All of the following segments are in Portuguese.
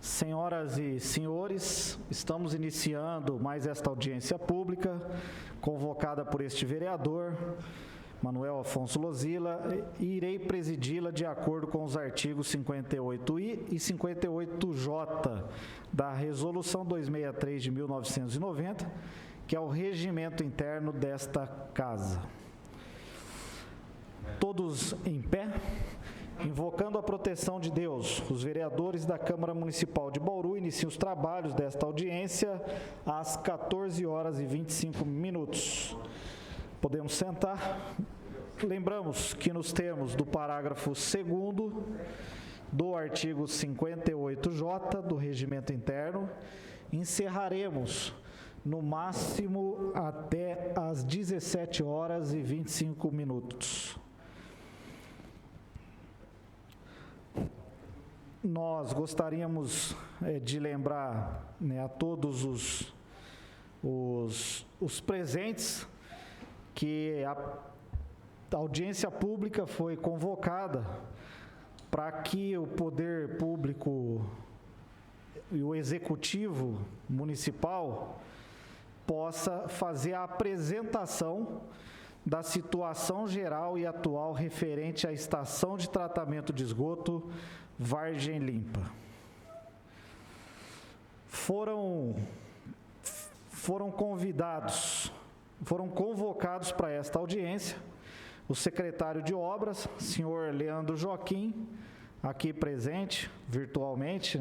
Senhoras e senhores, estamos iniciando mais esta audiência pública, convocada por este vereador, Manuel Afonso Lozila, e irei presidi-la de acordo com os artigos 58I e 58J da Resolução 263 de 1990, que é o regimento interno desta casa. Todos em pé. Invocando a proteção de Deus, os vereadores da Câmara Municipal de Bauru iniciam os trabalhos desta audiência às 14 horas e 25 minutos. Podemos sentar. Lembramos que nos termos do parágrafo 2º do artigo 58J do Regimento Interno, encerraremos no máximo até às 17 horas e 25 minutos. Nós gostaríamos de lembrar a todos os presentes que a audiência pública foi convocada para que o poder público e o executivo municipal possa fazer a apresentação da situação geral e atual referente à estação de tratamento de esgoto Vargem Limpa. Foram convocados para esta audiência o secretário de Obras, senhor Leandro Joaquim, aqui presente, virtualmente,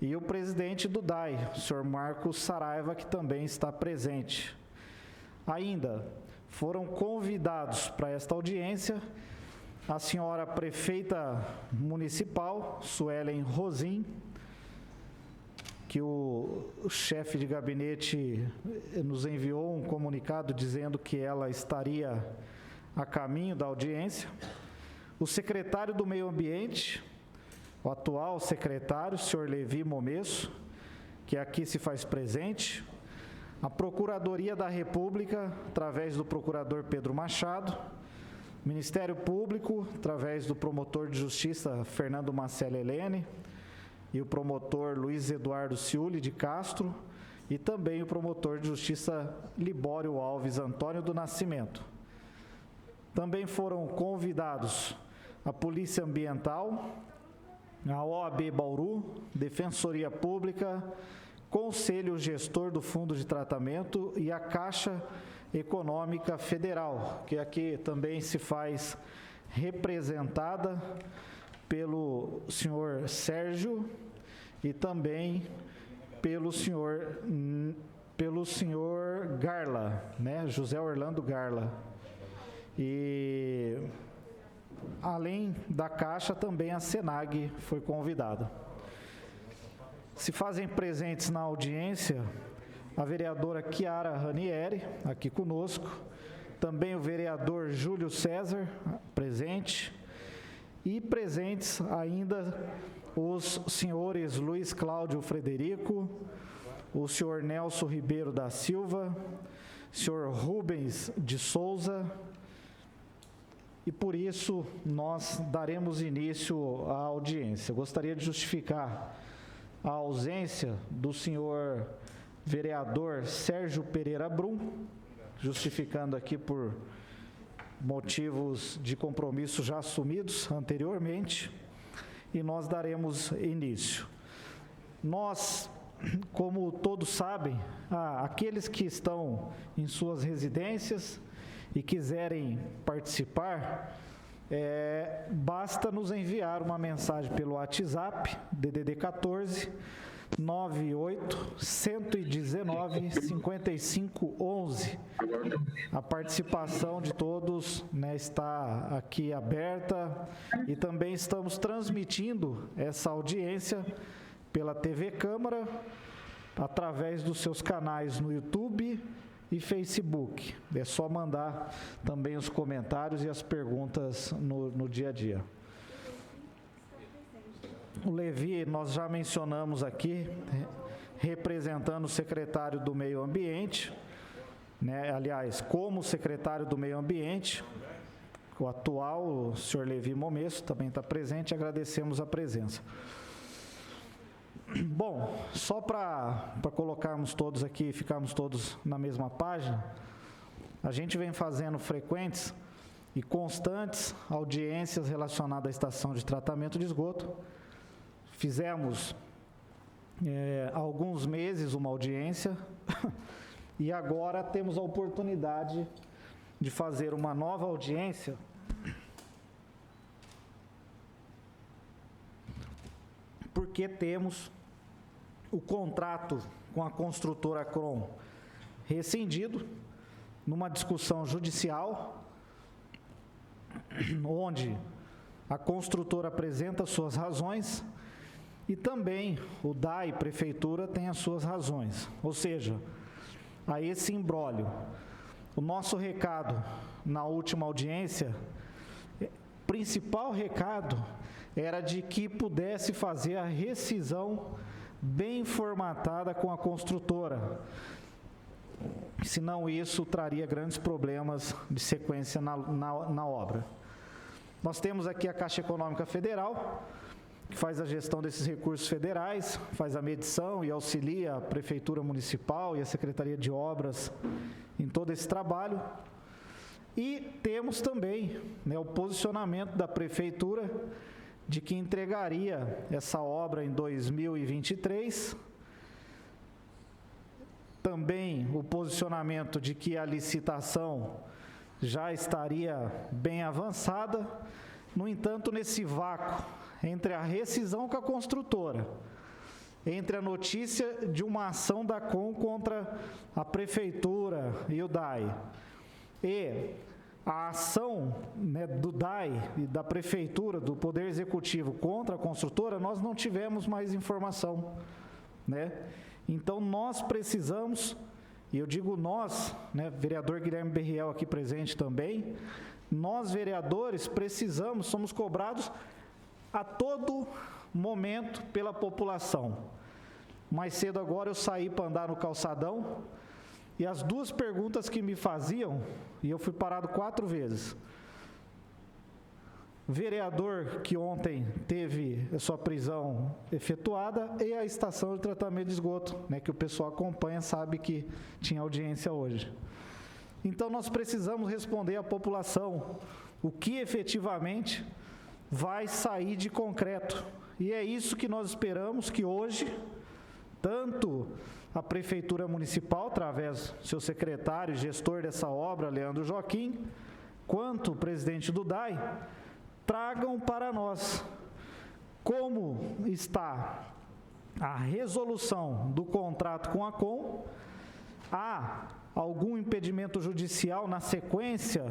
e o presidente do DAI, o senhor Marcos Saraiva, que também está presente. Ainda foram convidados para esta audiência a senhora prefeita municipal, Suelen Rosim, que o chefe de gabinete nos enviou um comunicado dizendo que ela estaria a caminho da audiência, o secretário do Meio Ambiente, o atual secretário, senhor Levi Momesso, que aqui se faz presente, a Procuradoria da República, através do procurador Pedro Machado, Ministério Público, através do promotor de Justiça Fernando Macelli Helene e o promotor Luiz Eduardo Ciuli de Castro e também o promotor de Justiça Libório Alves Antônio do Nascimento. Também foram convidados a Polícia Ambiental, a OAB Bauru, Defensoria Pública, Conselho Gestor do Fundo de Tratamento e a Caixa Econômica Federal, que aqui também se faz representada pelo senhor Sérgio e também pelo senhor Garla, José Orlando Garla. E além da Caixa, também a Senag foi convidada. Se fazem presentes na audiência a vereadora Chiara Ranieri, aqui conosco, também o vereador Júlio César, presente, e presentes ainda os senhores Luiz Cláudio Frederico, o senhor Nelson Ribeiro da Silva, senhor Rubens de Souza, e por isso nós daremos início à audiência. Eu gostaria de justificar a ausência do senhor vereador Sérgio Pereira Brum, justificando aqui por motivos de compromisso já assumidos anteriormente, e nós daremos início. Nós, como todos sabem, aqueles que estão em suas residências e quiserem participar, basta nos enviar uma mensagem pelo WhatsApp, DDD 14 98-119-5511. A participação de todos está aqui aberta e também estamos transmitindo essa audiência pela TV Câmara, através dos seus canais no YouTube e Facebook. É só mandar também os comentários e as perguntas no dia a dia. O Levi, nós já mencionamos aqui, representando o secretário do Meio Ambiente, aliás, como secretário do Meio Ambiente, o atual, o senhor Levi Momesso, também está presente, agradecemos a presença. Bom, só para colocarmos todos aqui, ficarmos todos na mesma página, a gente vem fazendo frequentes e constantes audiências relacionadas à estação de tratamento de esgoto. Fizemos há alguns meses uma audiência e agora temos a oportunidade de fazer uma nova audiência porque temos o contrato com a construtora Crom rescindido numa discussão judicial, onde a construtora apresenta suas razões e também o DAI, Prefeitura, tem as suas razões. Ou seja, a esse imbróglio. O nosso recado na última audiência, principal recado, era de que pudesse fazer a rescisão bem formatada com a construtora. Senão isso traria grandes problemas de sequência na obra. Nós temos aqui a Caixa Econômica Federal, que faz a gestão desses recursos federais, faz a medição e auxilia a Prefeitura Municipal e a Secretaria de Obras em todo esse trabalho. E temos também o posicionamento da Prefeitura de que entregaria essa obra em 2023, também o posicionamento de que a licitação já estaria bem avançada. No entanto, nesse vácuo entre a rescisão com a construtora, entre a notícia de uma ação da COM contra a Prefeitura e o DAI, e a ação do DAI e da Prefeitura, do Poder Executivo contra a construtora, nós não tivemos mais informação, Então, nós precisamos, e eu digo nós, vereador Guilherme Berriel aqui presente também, nós vereadores precisamos, somos cobrados a todo momento pela população. Mais cedo agora eu saí para andar no calçadão, e as duas perguntas que me faziam, e eu fui parado 4 vezes. Vereador que ontem teve a sua prisão efetuada e a estação de tratamento de esgoto, que o pessoal acompanha, sabe que tinha audiência hoje. Então nós precisamos responder à população o que efetivamente vai sair de concreto. E é isso que nós esperamos que hoje, tanto a Prefeitura Municipal, através do seu secretário e gestor dessa obra, Leandro Joaquim, quanto o presidente do DAI, tragam para nós como está a resolução do contrato com a COM, há algum impedimento judicial na sequência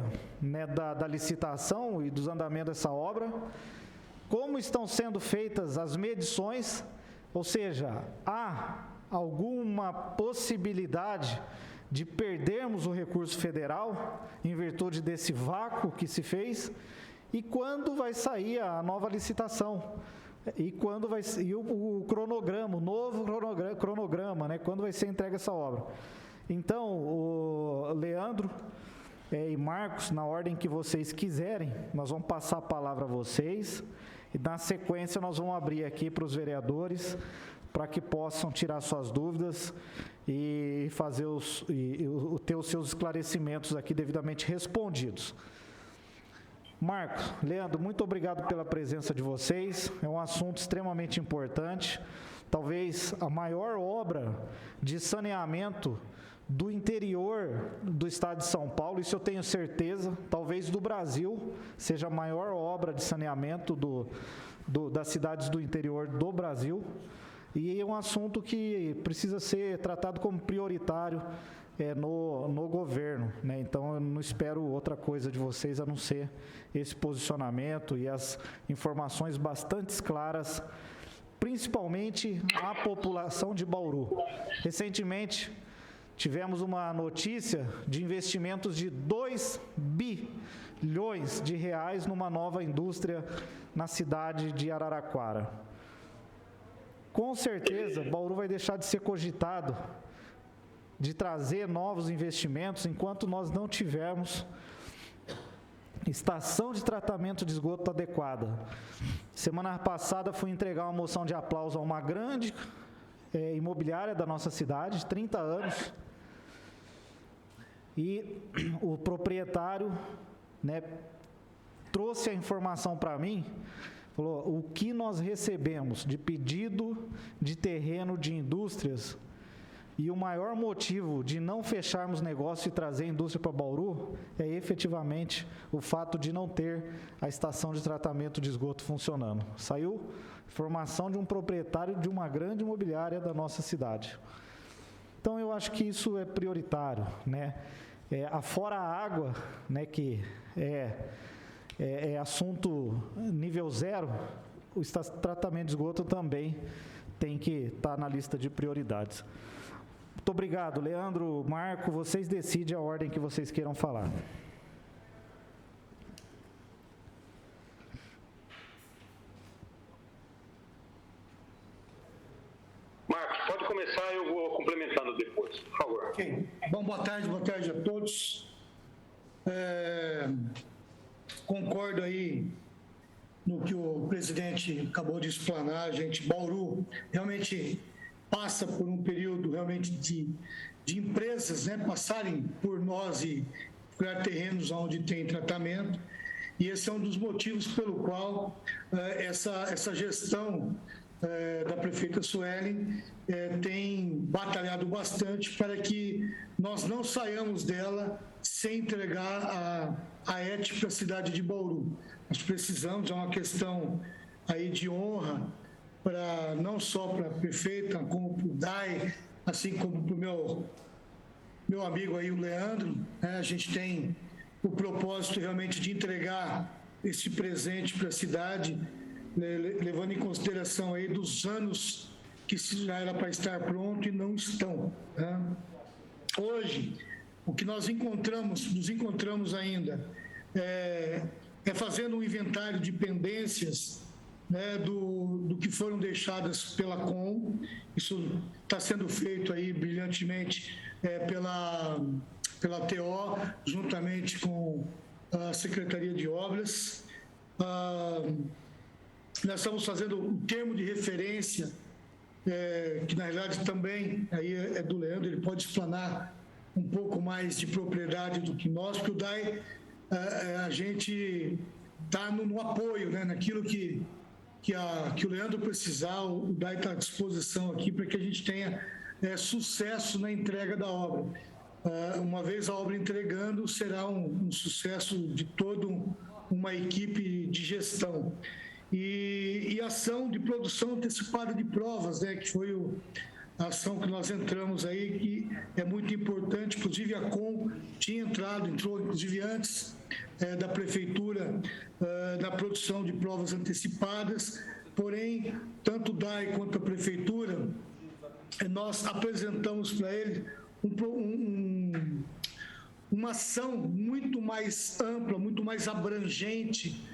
da licitação e dos andamentos dessa obra, como estão sendo feitas as medições, ou seja, há alguma possibilidade de perdermos o recurso federal em virtude desse vácuo que se fez, e quando vai sair a nova licitação, e quando vai e o cronograma, o novo cronograma, quando vai ser entregue essa obra. Então, o Leandro e Marcos, na ordem que vocês quiserem, nós vamos passar a palavra a vocês, e na sequência nós vamos abrir aqui para os vereadores, para que possam tirar suas dúvidas e fazer ter os seus esclarecimentos aqui devidamente respondidos. Marcos, Leandro, muito obrigado pela presença de vocês. É um assunto extremamente importante, talvez a maior obra de saneamento do interior do estado de São Paulo, isso eu tenho certeza, talvez do Brasil, seja a maior obra de saneamento das cidades do interior do Brasil, e é um assunto que precisa ser tratado como prioritário no governo, Então eu não espero outra coisa de vocês a não ser esse posicionamento e as informações bastante claras, principalmente à população de Bauru. Recentemente tivemos uma notícia de investimentos de 2 bilhões de reais numa nova indústria na cidade de Araraquara. Com certeza, Bauru vai deixar de ser cogitado de trazer novos investimentos enquanto nós não tivermos estação de tratamento de esgoto adequada. Semana passada fui entregar uma moção de aplauso a uma grande imobiliária da nossa cidade, 30 anos, e o proprietário, né, trouxe a informação para mim, falou, o que nós recebemos de pedido de terreno de indústrias e o maior motivo de não fecharmos negócio e trazer a indústria para Bauru é efetivamente o fato de não ter a estação de tratamento de esgoto funcionando. Saiu informação de um proprietário de uma grande imobiliária da nossa cidade. Então eu acho que isso é prioritário, né? Afora a água, né, que é assunto nível 0, o tratamento de esgoto também tem que estar na lista de prioridades. Muito obrigado, Leandro, Marco, vocês decidem a ordem que vocês queiram falar. Marcos, pode começar, eu vou complementando depois, por favor. Ok. Bom, boa tarde a todos. Concordo aí no que o presidente acabou de explanar, gente. Bauru realmente passa por um período realmente de empresas, né, passarem por nós e procurar terrenos onde tem tratamento, e esse é um dos motivos pelo qual essa gestão da prefeita Suelen tem batalhado bastante para que nós não saiamos dela sem entregar a ET para a cidade de Bauru. Nós precisamos, é uma questão aí de honra, não só para a prefeita, como para o DAI, assim como para o meu amigo aí, o Leandro, né? A gente tem o propósito realmente de entregar esse presente para a cidade, levando em consideração aí dos anos que já era para estar pronto e não estão, né? Hoje, o que nos encontramos ainda é fazendo um inventário de pendências, né, do que foram deixadas pela Com. Isso está sendo feito aí brilhantemente pela TO, juntamente com a Secretaria de Obras. Nós estamos fazendo o termo de referência, que na realidade também aí é do Leandro, ele pode explanar um pouco mais de propriedade do que nós, porque o DAI, a gente está no apoio, né, naquilo que o Leandro precisar, o DAI está à disposição aqui para que a gente tenha sucesso na entrega da obra. Uma vez a obra entregando, será um sucesso de toda uma equipe de gestão. E ação de produção antecipada de provas, né, que foi a ação que nós entramos aí, que é muito importante. Inclusive a Com entrou inclusive antes da prefeitura na produção de provas antecipadas, porém, tanto o DAI quanto a prefeitura, nós apresentamos para ele uma ação muito mais ampla, muito mais abrangente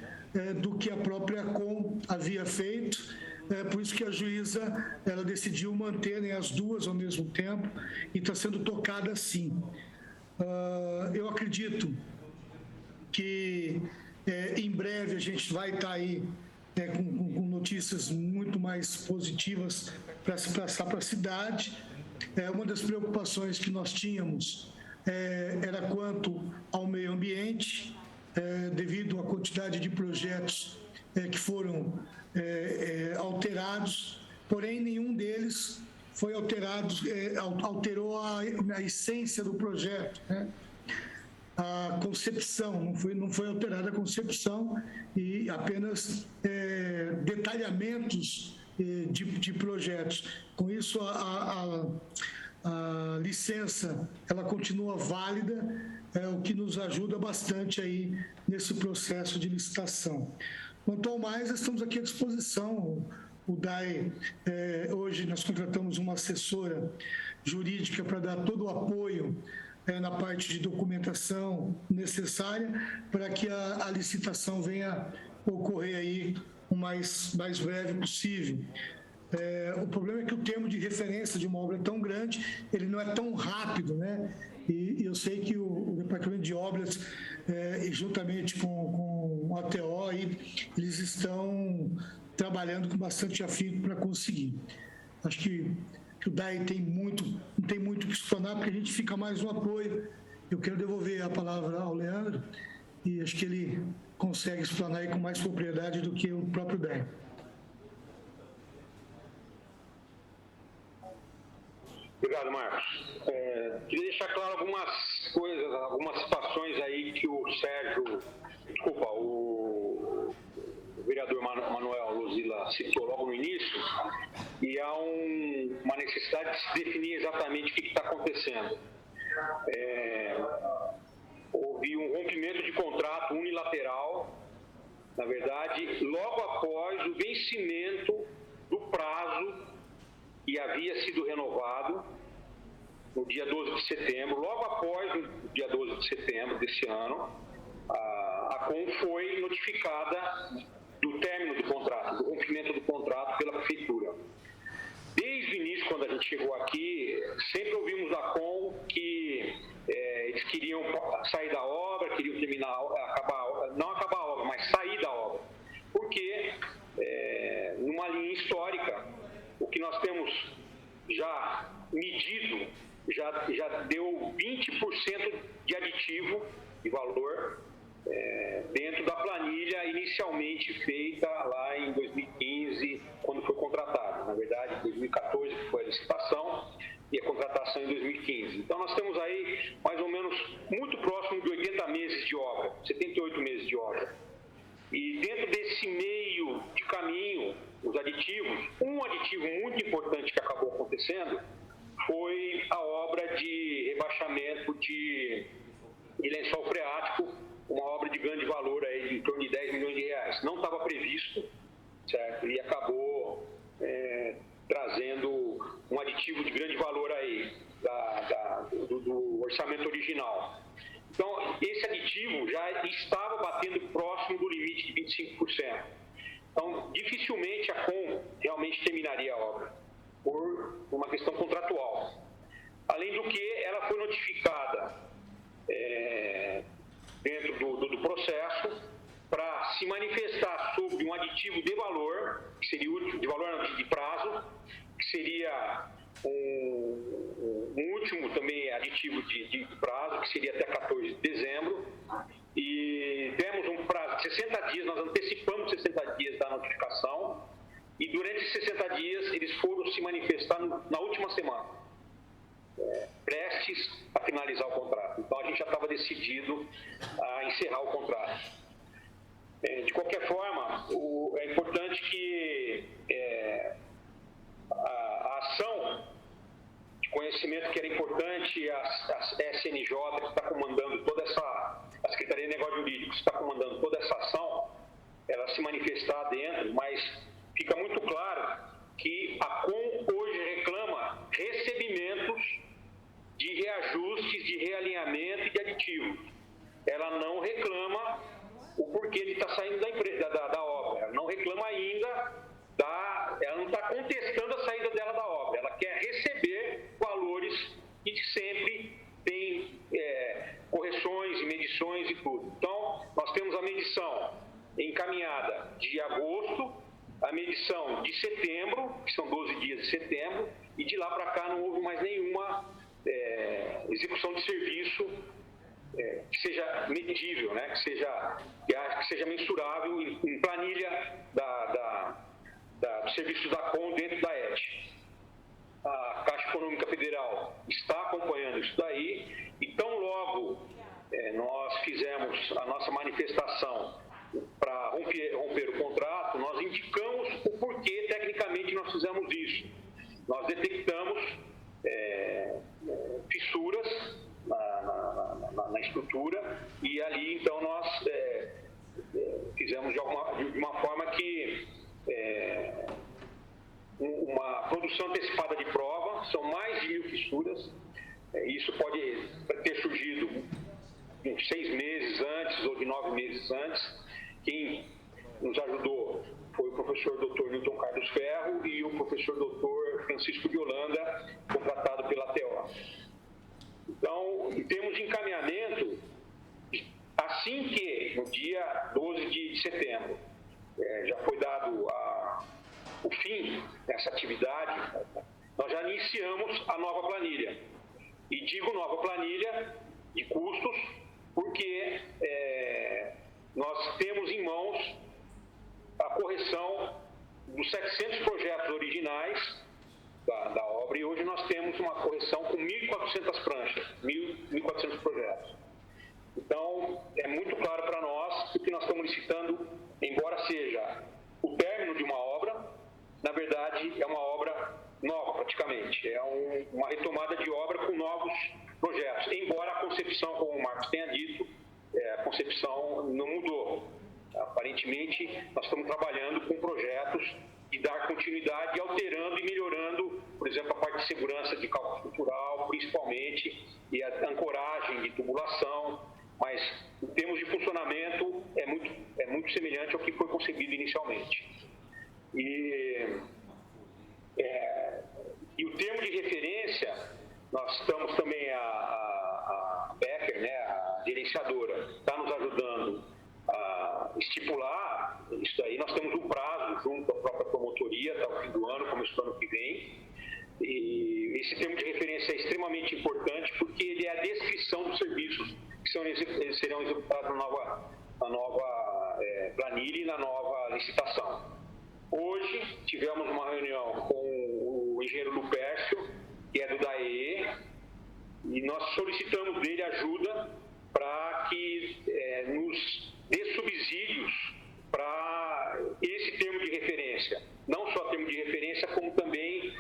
do que a própria Com havia feito. Por isso que a juíza ela decidiu manter, né, as duas ao mesmo tempo, e está sendo tocada assim. Eu acredito que em breve a gente vai estar aí com notícias muito mais positivas para se passar para a cidade. Uma das preocupações que nós tínhamos era quanto ao meio ambiente, devido à quantidade de projetos que foram alterados, porém nenhum deles foi alterou a essência do projeto, né? A concepção, não foi alterada a concepção, e apenas detalhamentos de projetos. Com isso, a licença ela continua válida, o que nos ajuda bastante aí nesse processo de licitação. Quanto ao mais, estamos aqui à disposição. O DAI, hoje nós contratamos uma assessora jurídica para dar todo o apoio na parte de documentação necessária para que a licitação venha ocorrer aí o mais breve possível. O problema é que o termo de referência de uma obra é tão grande, ele não é tão rápido, né? E eu sei que o Departamento de Obras, juntamente com o ATO, eles estão trabalhando com bastante afinco para conseguir. Acho que o DAI não tem muito o que explanar, porque a gente fica mais um apoio. Eu quero devolver a palavra ao Leandro, e acho que ele consegue explanar aí com mais propriedade do que o próprio DAI. Obrigado, Marcos. Queria deixar claro algumas coisas, algumas situações aí que o vereador Manuel Luzila citou logo no início, e há uma necessidade de se definir exatamente o que está acontecendo. Houve um rompimento de contrato unilateral, na verdade, logo após o vencimento do prazo que havia sido renovado no dia 12 de setembro. Logo após o dia 12 de setembro desse ano, a COM foi notificada do término do contrato, do rompimento do contrato pela Prefeitura. Desde o início, quando a gente chegou aqui, sempre ouvimos da COM que eles queriam sair da obra, queriam terminar, não acabar a obra, mas sair da obra. Porque, numa linha histórica, o que nós temos já medido já deu 20% de aditivo de valor dentro da planilha inicialmente feita lá em 2015, quando foi contratado. Na verdade, em 2014 que foi a licitação e a contratação em 2015. Então, nós temos aí mais ou menos muito próximo de 80 meses de obra, 78 meses de obra. E dentro desse meio de caminho, os aditivos, um aditivo muito importante que acabou acontecendo foi a obra de rebaixamento de lençol freático, uma obra de grande valor aí, em torno de 10 milhões de reais. Não estava previsto, certo? E acabou trazendo um aditivo de grande valor aí do orçamento original. Então, esse aditivo já estava batendo próximo do limite de 25%. Então, dificilmente a COM realmente terminaria a obra, por uma questão contratual. Além do que, ela foi notificada dentro do processo para se manifestar sobre um aditivo de valor, que seria de valor de prazo, que seria um último também aditivo de prazo, que seria até 14 de dezembro, e demos um prazo de 60 dias, nós antecipamos 60 dias da notificação, e durante esses 60 dias eles foram se manifestar na última semana, prestes a finalizar o contrato. Então a gente já estava decidido a encerrar o contrato. De qualquer forma, é importante que a ação de conhecimento que era importante, a SNJ que está comandando toda a Secretaria de Negócios Jurídicos está comandando toda essa ação, ela se manifestar dentro, mas fica muito claro que a COM hoje reclama recebimentos de reajustes, de realinhamento e de aditivos. Ela não reclama o porquê de estar saindo da empresa, da obra. Ela não reclama ainda ela não está contestando a saída dela da obra. Ela quer receber valores que sempre tem correções e medições e tudo. Então, nós temos a medição encaminhada de agosto, a medição de setembro, que são 12 dias de setembro, e de lá para cá não houve mais nenhuma execução de serviço que seja medível, né? que seja mensurável em planilha dos serviços da COM dentro da ET. A Caixa Econômica Federal está acompanhando isso daí, e tão logo nós fizemos a nossa manifestação para romper o contrato, nós indicamos o porquê tecnicamente nós fizemos isso. Nós detectamos fissuras na estrutura, e ali então nós fizemos de uma forma que uma produção antecipada de prova, são mais de 1.000 fissuras, isso pode ter surgido 6 meses antes ou de 9 meses antes. Quem nos ajudou foi o professor Dr. Newton Carlos Ferro e o professor Dr. Francisco de Holanda, contratado pela TO. Então, em termos de encaminhamento, assim que no dia 12 de setembro já foi dado o fim dessa atividade, nós já iniciamos a nova planilha. E digo nova planilha de custos porque nós temos em mãos a correção dos 700 projetos originais da obra, e hoje nós temos uma correção com 1.400 pranchas, 1.400 projetos. Então, é muito claro para nós que o que nós estamos licitando, embora seja o término de uma obra, na verdade é uma obra nova praticamente, é uma retomada de obra com novos projetos, embora a concepção, como o Marcos tenha dito, a concepção não mudou. Aparentemente, nós estamos trabalhando com projetos de dar continuidade, alterando e melhorando, por exemplo, a parte de segurança de cálculo estrutural, principalmente, e a ancoragem de tubulação, mas em termos de funcionamento é muito semelhante ao que foi concebido inicialmente. E o termo de referência, nós estamos também, a Becker, né, a gerenciadora, está nos ajudando a estipular isso aí. Nós temos um prazo junto à própria promotoria até o fim do ano, começo do ano que vem. E esse termo de referência é extremamente importante porque ele é a descrição dos serviços que serão executados na nova planilha e na nova licitação. Hoje tivemos uma reunião com o engenheiro Lupércio, que é do DAE, e nós solicitamos dele ajuda para que nos dê subsídios para esse termo de referência. Não só termo de referência, como também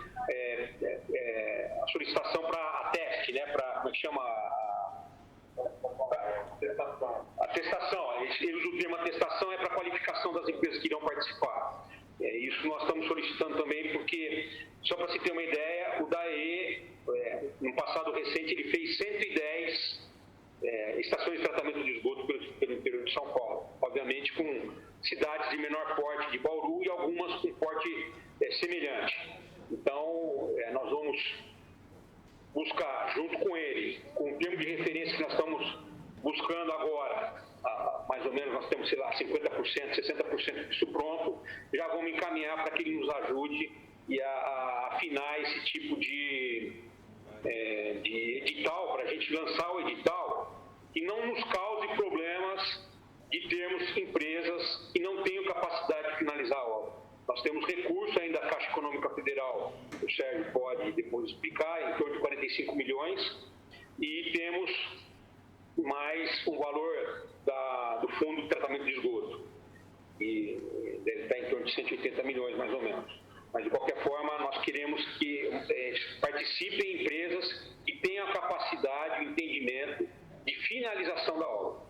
a solicitação para a teste, né? Para, como é que chama? Atestação. Ele usa o termo atestação, é para a qualificação das empresas que irão participar. Isso nós estamos solicitando também, porque, só para se ter uma ideia, o DAE, no passado recente, ele fez 110 estações de tratamento de esgoto pelo interior de São Paulo. Obviamente com cidades de menor porte de Bauru e algumas com porte semelhante. Então, nós vamos buscar, junto com ele, com o termo de referência que nós estamos buscando agora, mais ou menos nós temos, 50%, 60% disso pronto, já vamos encaminhar para que ele nos ajude e a afinar esse tipo de edital, para a gente lançar o edital e não nos cause problemas de termos empresas que não tenham capacidade de finalizar a obra. Nós temos recurso ainda da Caixa Econômica Federal, o Sérgio pode depois explicar, em torno de 45 milhões, e temos mais um valor do Fundo de Tratamento de Esgoto, e deve estar em torno de 180 milhões, mais ou menos. Mas, de qualquer forma, nós queremos que participem empresas que tenham a capacidade e o entendimento de finalização da obra.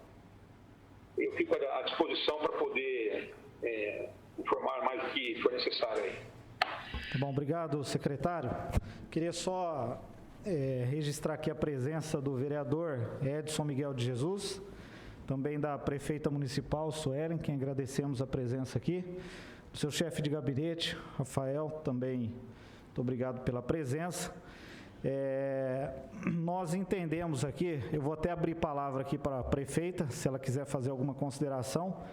Eu fico à disposição para poder informar mais o que for necessário aí. Tá bom, obrigado, secretário. Queria só registrar aqui a presença do vereador Edson Miguel de Jesus, também da prefeita municipal, Suelen, quem agradecemos a presença aqui, do seu chefe de gabinete, Rafael, também muito obrigado pela presença. Nós entendemos aqui, eu vou até abrir palavra aqui para a prefeita, se ela quiser fazer alguma consideração.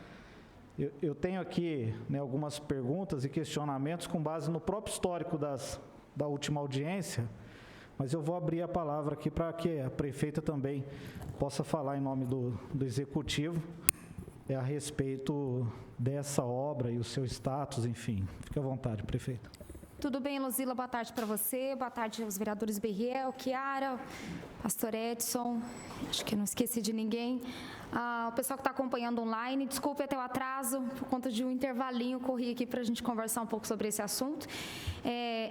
Eu tenho aqui, né, algumas perguntas e questionamentos com base no próprio histórico da última audiência, mas eu vou abrir a palavra aqui para que a prefeita também possa falar em nome do executivo a respeito dessa obra e o seu status, enfim. Fique à vontade, prefeita. Tudo bem, Luzila? Boa tarde para você, boa tarde aos vereadores Berriel, Chiara, pastor Edson, acho que não esqueci de ninguém. O pessoal que está acompanhando online, desculpe até o atraso, por conta de um intervalinho, corri aqui para a gente conversar um pouco sobre esse assunto.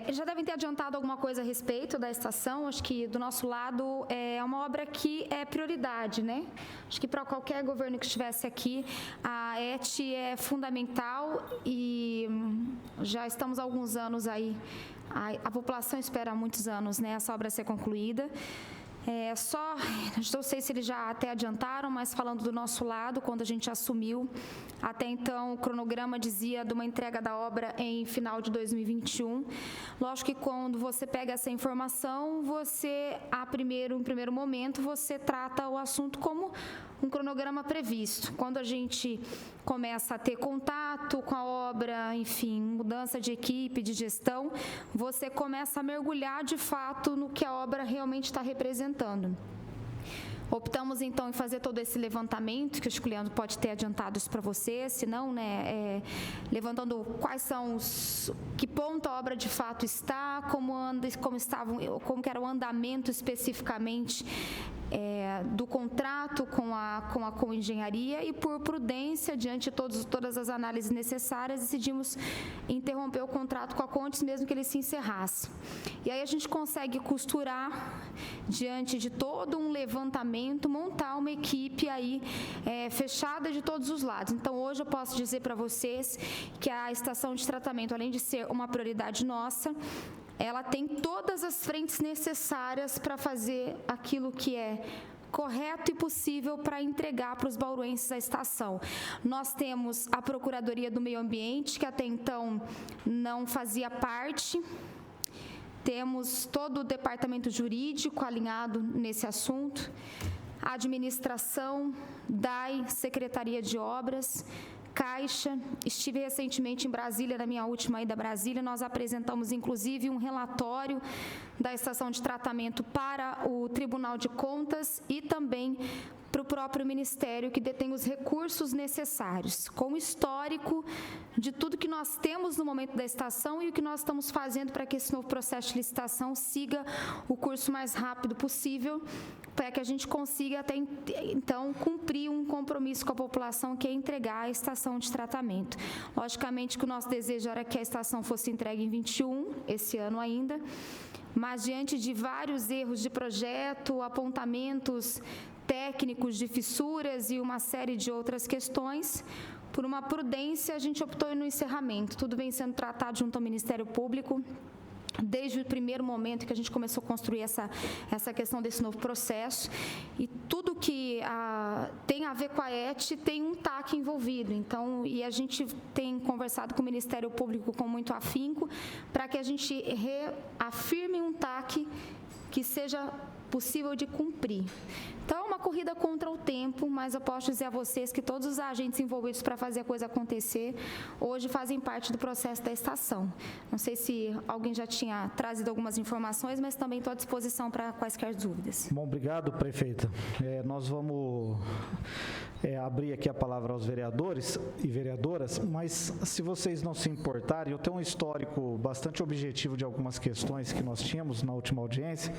Eles já devem ter adiantado alguma coisa a respeito da estação, acho que do nosso lado é uma obra que é prioridade, né? Acho que para qualquer governo que estivesse aqui, a ET é fundamental e já estamos há alguns anos aí, a população espera há muitos anos, né, essa obra ser concluída. Não sei se eles já até adiantaram, mas falando do nosso lado, quando a gente assumiu, até então o cronograma dizia de uma entrega da obra em final de 2021. Lógico que quando você pega essa informação, em primeiro momento, você trata o assunto como um cronograma previsto. Quando a gente começa a ter contato com a obra, enfim, mudança de equipe, de gestão, você começa a mergulhar de fato no que a obra realmente está representando. Optamos, então, em fazer todo esse levantamento, que o Chico Leandro pode ter adiantado isso para você, se não, levantando que ponto a obra de fato está, como que era o andamento especificamente do contrato com a Coengenharia, e por prudência, diante de todas as análises necessárias, decidimos interromper o contrato com a Contes, mesmo que ele se encerrasse. E aí a gente consegue costurar, diante de todo um levantamento, montar uma equipe aí fechada de todos os lados. Então, hoje eu posso dizer para vocês que a estação de tratamento, além de ser uma prioridade nossa, ela tem todas as frentes necessárias para fazer aquilo que é correto e possível para entregar para os bauruenses a estação. Nós temos a Procuradoria do Meio Ambiente, que até então não fazia parte. Temos todo o departamento jurídico alinhado nesse assunto, a administração, DAI, Secretaria de Obras, Caixa. Estive recentemente em Brasília, na minha última ida a Brasília, nós apresentamos inclusive um relatório da estação de tratamento para o Tribunal de Contas e também para o próprio Ministério, que detém os recursos necessários, com o histórico de tudo que nós temos no momento da estação e o que nós estamos fazendo para que esse novo processo de licitação siga o curso mais rápido possível, para que a gente consiga até então cumprir um compromisso com a população, que é entregar a estação de tratamento. Logicamente que o nosso desejo era que a estação fosse entregue em 21, esse ano ainda, mas diante de vários erros de projeto, apontamentos técnicos de fissuras e uma série de outras questões, por uma prudência, a gente optou no encerramento. Tudo vem sendo tratado junto ao Ministério Público, desde o primeiro momento que a gente começou a construir essa questão desse novo processo, e tudo que tem a ver com a ET tem um TAC envolvido. Então, e a gente tem conversado com o Ministério Público com muito afinco para que a gente reafirme um TAC que seja possível de cumprir. Então, é uma corrida contra o tempo, mas eu posso dizer a vocês que todos os agentes envolvidos para fazer a coisa acontecer, hoje fazem parte do processo da estação. Não sei se alguém já tinha trazido algumas informações, mas também estou à disposição para quaisquer dúvidas. Bom, obrigado, prefeita. Nós vamos abrir aqui a palavra aos vereadores e vereadoras, mas se vocês não se importarem, eu tenho um histórico bastante objetivo de algumas questões que nós tínhamos na última audiência,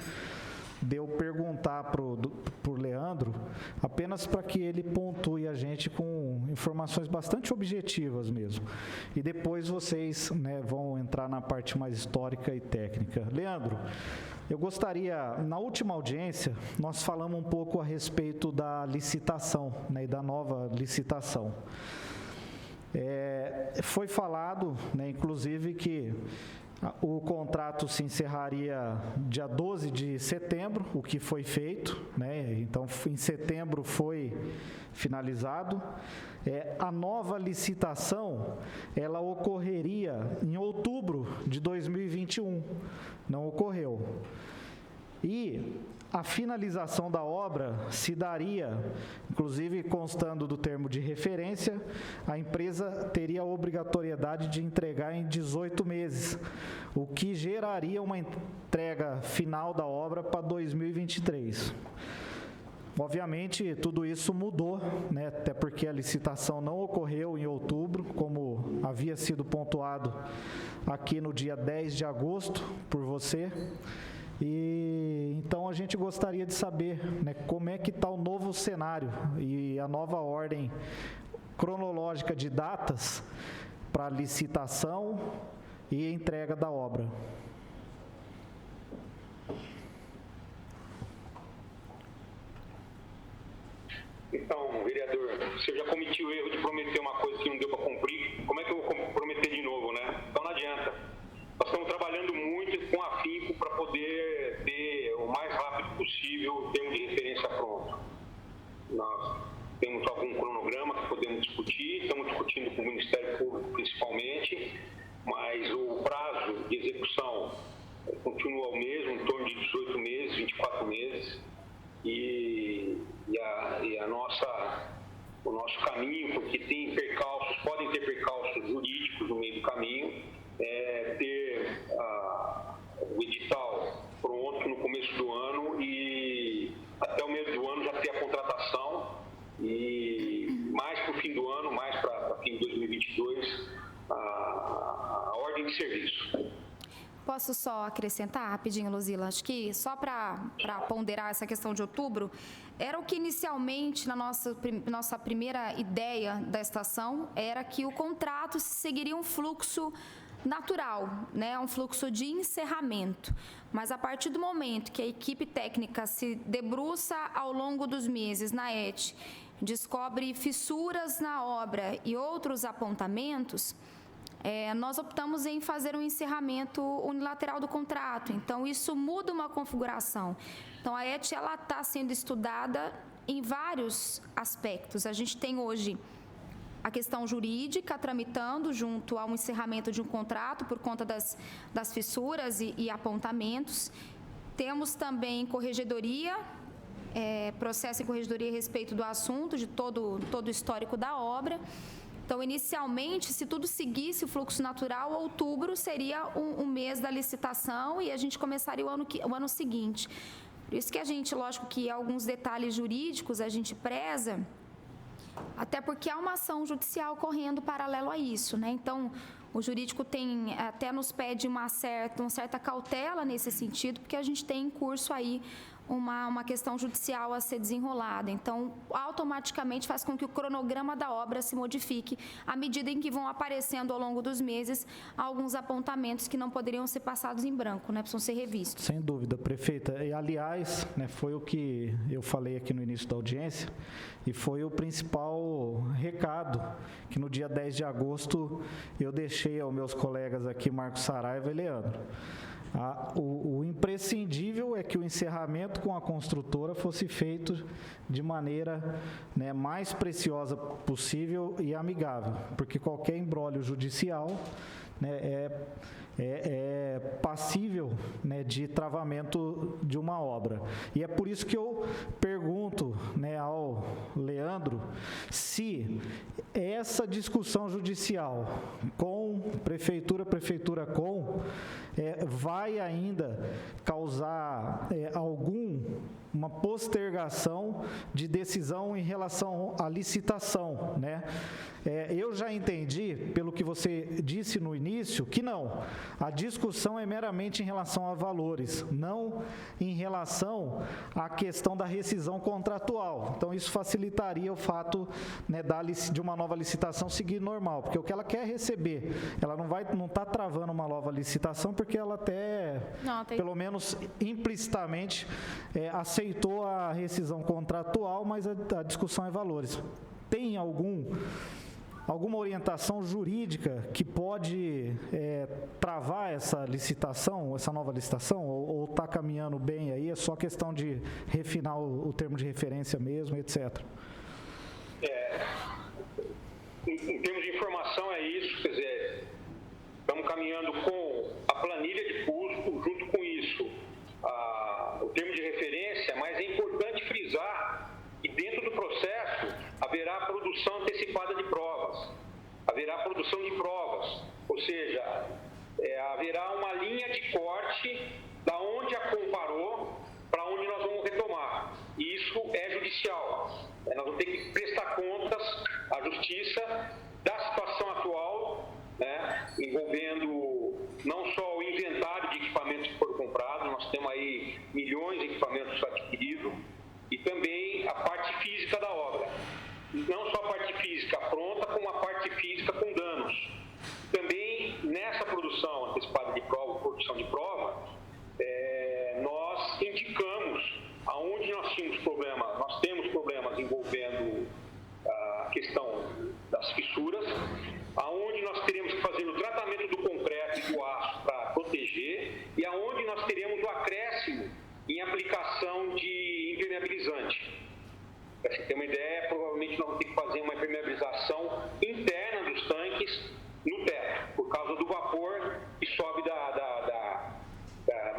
de eu perguntar para o Leandro, apenas para que ele pontue a gente com informações bastante objetivas mesmo. E depois vocês vão entrar na parte mais histórica e técnica. Leandro, eu gostaria, na última audiência, nós falamos um pouco a respeito da licitação, e da nova licitação. Foi falado, inclusive, que o contrato se encerraria dia 12 de setembro, o que foi feito, Então, em setembro foi finalizado. A nova licitação, ela ocorreria em outubro de 2021, não ocorreu. E a finalização da obra se daria, inclusive constando do termo de referência, a empresa teria a obrigatoriedade de entregar em 18 meses, o que geraria uma entrega final da obra para 2023. Obviamente, tudo isso mudou, até porque a licitação não ocorreu em outubro, como havia sido pontuado aqui no dia 10 de agosto por você. E então a gente gostaria de saber como é que está o novo cenário e a nova ordem cronológica de datas para licitação e entrega da obra. Então, vereador, se eu já cometi o erro de prometer uma coisa que não deu para cumprir, como é que eu vou prometer de novo, Então não adianta. Nós estamos trabalhando muito com afinco para poder ter o mais rápido possível possível o termo de referência pronto. Nós temos algum cronograma que podemos discutir, estamos discutindo com o Ministério Público principalmente, mas o prazo de execução continua o mesmo, em torno de 18 meses, 24 meses, e o nosso caminho, porque podem ter percalços jurídicos no meio do caminho, é ter o edital pronto no começo do ano e até o meio do ano já ter a contratação e mais para o fim do ano, mais para fim de 2022, a ordem de serviço. Posso só acrescentar rapidinho, Luzila? Acho que só para ponderar essa questão de outubro, era o que inicialmente, na nossa primeira ideia da estação, era que o contrato seguiria um fluxo natural, né? Um fluxo de encerramento. Mas a partir do momento que a equipe técnica se debruça ao longo dos meses na ET, descobre fissuras na obra e outros apontamentos, nós optamos em fazer um encerramento unilateral do contrato. Então, isso muda uma configuração. Então, a ET está sendo estudada em vários aspectos. A gente tem hoje a questão jurídica tramitando junto ao encerramento de um contrato por conta das fissuras e apontamentos. Temos também corregedoria, processo em corregedoria a respeito do assunto, de todo o histórico da obra. Então, inicialmente, se tudo seguisse o fluxo natural, outubro seria um mês da licitação e a gente começaria o ano seguinte. Por isso que a gente, lógico que alguns detalhes jurídicos a gente preza, até porque há uma ação judicial correndo paralelo a isso, né? Então, o jurídico até nos pede uma certa cautela nesse sentido, porque a gente tem em curso aí uma questão judicial a ser desenrolada. Então, automaticamente faz com que o cronograma da obra se modifique à medida em que vão aparecendo ao longo dos meses alguns apontamentos que não poderiam ser passados em branco, né? Precisam ser revistos. Sem dúvida, prefeita. E, aliás, né, foi o que eu falei aqui no início da audiência e foi o principal recado que no dia 10 de agosto eu deixei aos meus colegas aqui, Marcos Saraiva e Leandro. O imprescindível é que o encerramento com a construtora fosse feito de maneira, né, mais preciosa possível e amigável, porque qualquer imbróglio judicial, né, é passível, né, de travamento de uma obra. E é por isso que eu pergunto, né, ao Leandro se essa discussão judicial com prefeitura vai ainda causar alguma postergação de decisão em relação à licitação, né? Eu já entendi, pelo que você disse no início, que não. A discussão é meramente em relação a valores, não em relação à questão da rescisão contratual. Então, isso facilitaria o fato, né, de uma nova licitação seguir normal, porque o que ela quer receber, ela não está travando uma nova licitação, porque ela até, pelo menos implicitamente, aceitou a rescisão contratual, mas a discussão é valores. Tem alguma orientação jurídica que pode travar essa licitação, essa nova licitação, ou está caminhando bem aí, é só questão de refinar o termo de referência mesmo, etc.? Em termos de informação é isso, quer dizer, estamos caminhando com a planilha de custo, junto com isso, o termo de referência, mas é importante frisar que dentro do processo haverá produção antecipada de provas, haverá produção de provas, ou seja, haverá uma linha de corte da onde a comparou para onde nós vamos retomar. E isso é judicial. Nós vamos ter que prestar contas à justiça da situação atual, né, envolvendo não só o inventário de equipamentos que foram comprados, nós temos aí milhões de equipamentos adquiridos, e também a parte física da obra. Não só a parte física pronta, como a parte física com danos. Também nessa produção antecipada de prova, produção de prova, nós indicamos aonde nós temos problemas envolvendo a questão das fissuras, aonde nós teremos que fazer o tratamento do concreto e do aço para proteger, e aonde nós teremos o acréscimo em aplicação de Para você ter uma ideia, provavelmente nós vamos ter que fazer uma impermeabilização interna dos tanques no teto, por causa do vapor que sobe do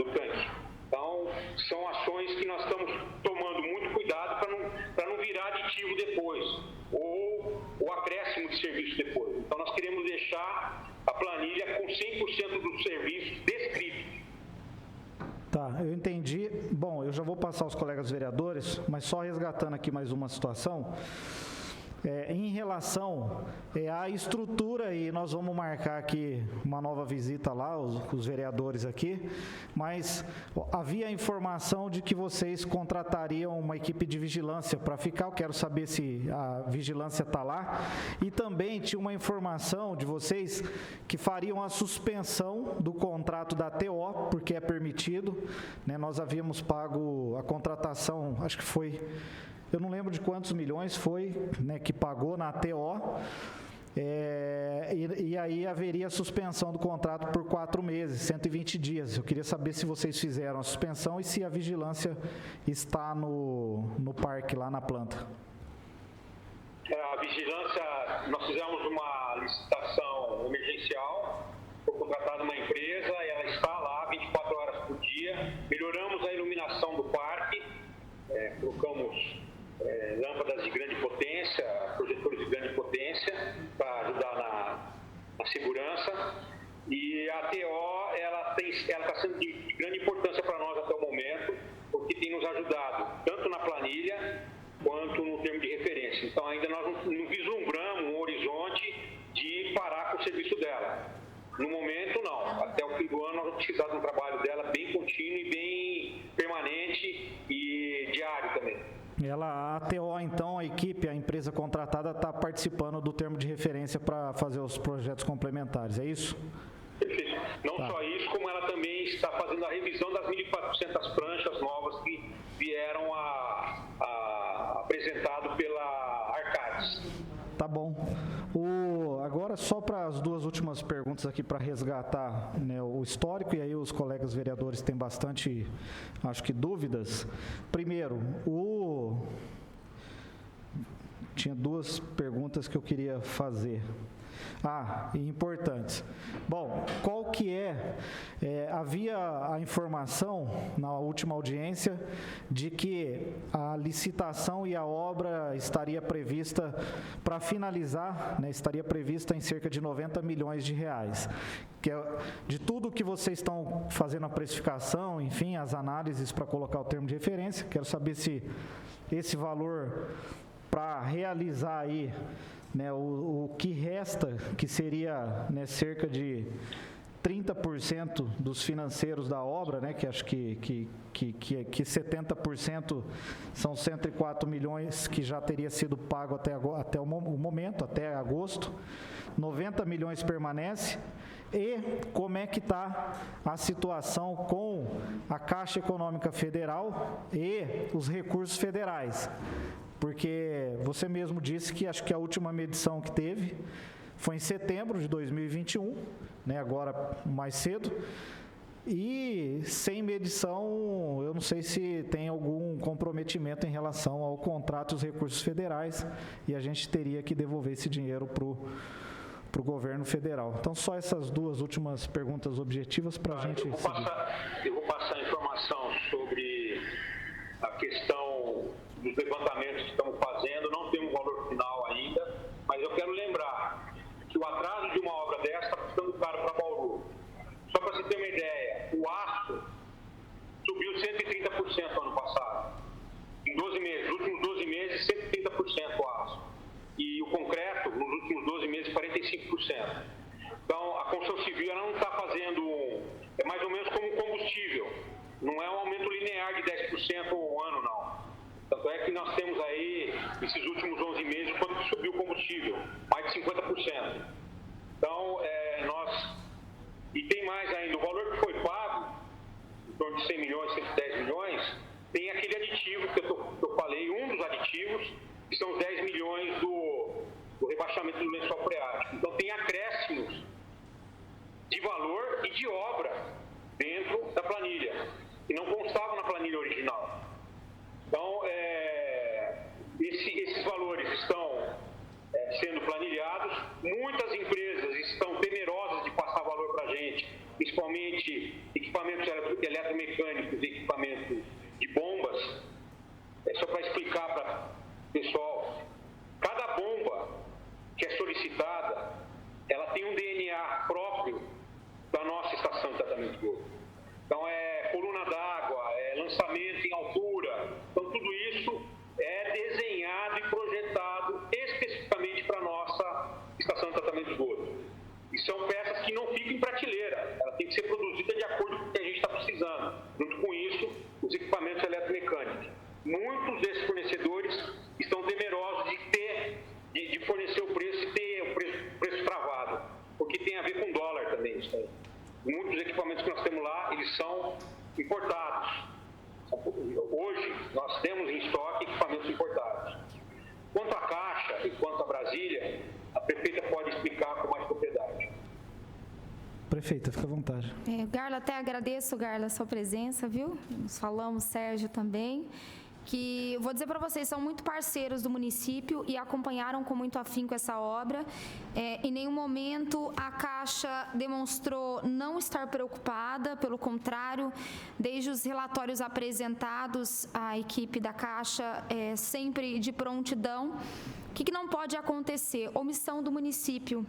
tanque. Então, são ações que nós estamos tomando muito cuidado para não virar aditivo depois, ou acréscimo de serviço depois. Então, nós queremos deixar a planilha com 100% dos serviços descritos. Tá, eu entendi. Bom, eu já vou passar aos colegas vereadores, mas só resgatando aqui mais uma situação. Em relação à estrutura, e nós vamos marcar aqui uma nova visita lá, os vereadores aqui, mas havia a informação de que vocês contratariam uma equipe de vigilância para ficar. Eu quero saber se a vigilância está lá. E também tinha uma informação de vocês que fariam a suspensão do contrato da TO, porque é permitido, né? Nós havíamos pago a contratação, acho que foi... Eu não lembro de quantos milhões foi, né, que pagou na TO, e aí haveria suspensão do contrato por 4 meses, 120 dias. Eu queria saber se vocês fizeram a suspensão e se a vigilância está no parque, lá na planta. A vigilância, nós fizemos uma licitação emergencial, foi contratada uma empresa, ela está lá 24 horas por dia, melhoramos a iluminação do parque, colocamos lâmpadas de grande potência, projetores de grande potência, para ajudar na segurança. E a TO, ela está sendo de grande importância para nós até o momento, porque tem nos ajudado, tanto na planilha, quanto no termo de referência. Então, ainda nós não vislumbramos um horizonte de parar com o serviço dela. No momento, não. Até o fim do ano, nós vamos precisar de um trabalho dela bem contínuo e bem permanente e diário também. A TO, então, a equipe, a empresa contratada está participando do termo de referência para fazer os projetos complementares, é isso? Perfeito. Não só isso, como ela também está fazendo a revisão das 1.400 pranchas novas que vieram apresentado pela Arcades. Tá bom. Agora, só para as duas últimas perguntas aqui, para resgatar, né, o histórico, e aí os colegas vereadores têm bastante, acho que, dúvidas. Primeiro, tinha duas perguntas que eu queria fazer. Importantes. Bom, qual que havia a informação na última audiência de que a licitação e a obra estaria prevista para finalizar, né, estaria prevista em cerca de 90 milhões de reais. Que de tudo que vocês estão fazendo a precificação, enfim, as análises para colocar o termo de referência, quero saber se esse valor para realizar aí, né, o que resta, que seria, né, cerca de 30% dos financeiros da obra, né, que acho que 70% são 104 milhões que já teria sido pago até o momento, até agosto, 90 milhões permanece. E como é que está a situação com a Caixa Econômica Federal e os recursos federais? Porque você mesmo disse que acho que a última medição que teve foi em setembro de 2021, né, agora mais cedo, e sem medição, eu não sei se tem algum comprometimento em relação ao contrato e os recursos federais, e a gente teria que devolver esse dinheiro para o governo federal. Então, só essas duas últimas perguntas objetivas para a gente... Eu vou passar informação sobre a questão dos levantamentos que estamos fazendo. Não tem um valor final ainda, mas eu quero lembrar que o atraso de uma obra dessa está custando caro para Bauru. Só para você ter uma ideia, o aço subiu 130% ano passado. Em 12 meses, nos últimos 12 meses, 130% o aço. E o concreto, nos últimos 12 meses, 45%. Então, a construção civil ela não está fazendo... É mais ou menos como um combustível. Não é um aumento linear de 10% ao ano, não. Tanto é que nós temos aí, esses últimos 11 meses, quando que subiu o combustível, mais de 50%. Então, e tem mais ainda, o valor que foi pago, em torno de 100 milhões, 110 milhões, tem aquele aditivo que eu falei, um dos aditivos, que são os 10 milhões do rebaixamento do lençol freático. Então, tem acréscimos de valor e de obra dentro da planilha, que não constavam na planilha original. Então, Esses valores estão sendo planilhados. Muitas empresas estão temerosas de passar valor para a gente, principalmente equipamentos eletromecânicos e equipamentos de bombas. Só para explicar para o pessoal, cada bomba que é solicitada, ela tem um DNA próprio da nossa estação de tratamento de esgoto. Então, é coluna d'água, é lançamento em altura. Então, tudo isso é desenhado e projetado especificamente para a nossa estação de tratamento de esgoto. E são peças que não ficam em prateleira, ela tem que ser produzida de acordo com o que a gente está precisando. Junto com isso, os equipamentos eletromecânicos. Muitos desses fornecedores estão temerosos de fornecer o preço e ter o preço travado, porque tem a ver com dólar também. Isso aí. Muitos equipamentos que nós temos lá, eles são importados. Hoje, nós temos em estoque equipamentos importados. Quanto à Caixa e quanto a Brasília, a prefeita pode explicar com mais propriedade. Prefeita, fica à vontade. Garla, até agradeço, Garla, a sua presença, viu? Nós falamos, Sérgio também, que, vou dizer para vocês, são muito parceiros do município e acompanharam com muito afinco essa obra. Em nenhum momento a Caixa demonstrou não estar preocupada, pelo contrário, desde os relatórios apresentados, a equipe da Caixa sempre de prontidão. O que não pode acontecer? Omissão do município.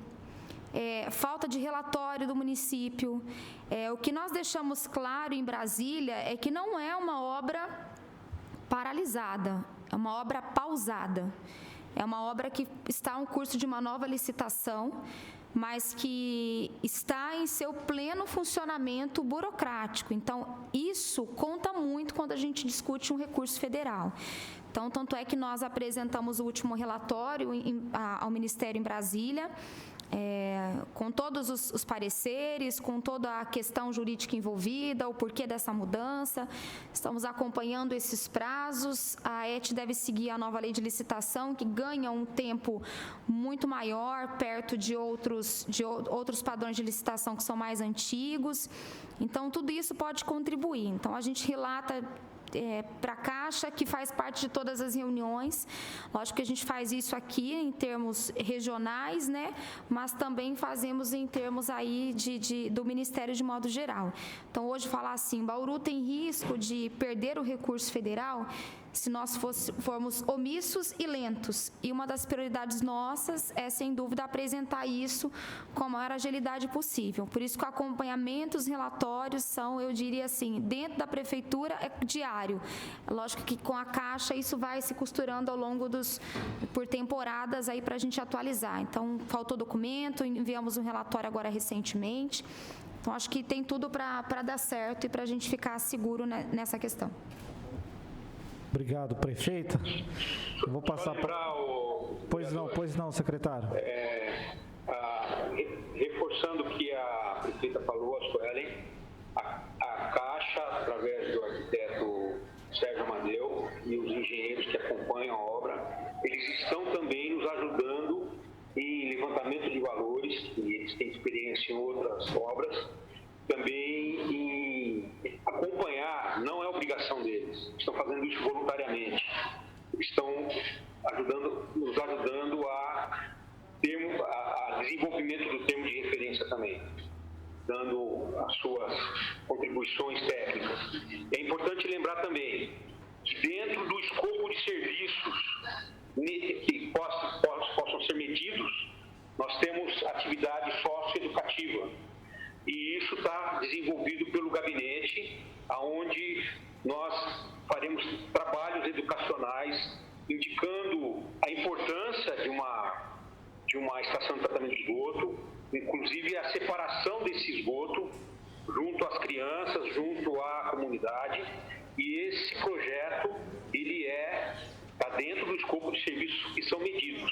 Falta de relatório do município. O que nós deixamos claro em Brasília é que não é uma obra paralisada, é uma obra pausada. É uma obra que está em curso de uma nova licitação, mas que está em seu pleno funcionamento burocrático. Então, isso conta muito quando a gente discute um recurso federal. Então, tanto é que nós apresentamos o último relatório ao Ministério em Brasília, com todos os pareceres, com toda a questão jurídica envolvida, o porquê dessa mudança. Estamos acompanhando esses prazos. A ET deve seguir a nova lei de licitação, que ganha um tempo muito maior, perto de outros padrões de licitação que são mais antigos. Então, tudo isso pode contribuir. Então, a gente relata para a Caixa, que faz parte de todas as reuniões. Lógico que a gente faz isso aqui em termos regionais, né? Mas também fazemos em termos aí do Ministério de modo geral. Então, hoje falar assim, Bauru tem risco de perder o recurso federal se nós formos omissos e lentos. E uma das prioridades nossas é, sem dúvida, apresentar isso com a maior agilidade possível. Por isso que o acompanhamento, os relatórios são, eu diria assim, dentro da prefeitura é diário. Lógico que com a Caixa isso vai se costurando ao longo por temporadas aí para a gente atualizar. Então, faltou documento, enviamos um relatório agora recentemente. Então, acho que tem tudo para dar certo e para a gente ficar seguro nessa questão. Obrigado, prefeita. Eu vou passar para... Pois não, secretário. Reforçando o que a prefeita falou, a Suelen, a Caixa, através do arquiteto Sérgio Amadeu e os engenheiros que acompanham a obra, eles estão também nos ajudando em levantamento de valores, e eles têm experiência em outras obras, também em acompanhar, não é obrigação deles, estão fazendo isso voluntariamente, estão nos ajudando a desenvolvimento do termo de referência também, dando as suas contribuições técnicas. É importante lembrar também que dentro do escopo de serviços que possam ser medidos, nós temos atividade socioeducativa. E isso está desenvolvido pelo gabinete, onde nós faremos trabalhos educacionais indicando a importância de uma estação de tratamento de esgoto, inclusive a separação desse esgoto junto às crianças, junto à comunidade. E esse projeto, ele está dentro do escopo de serviços que são medidos.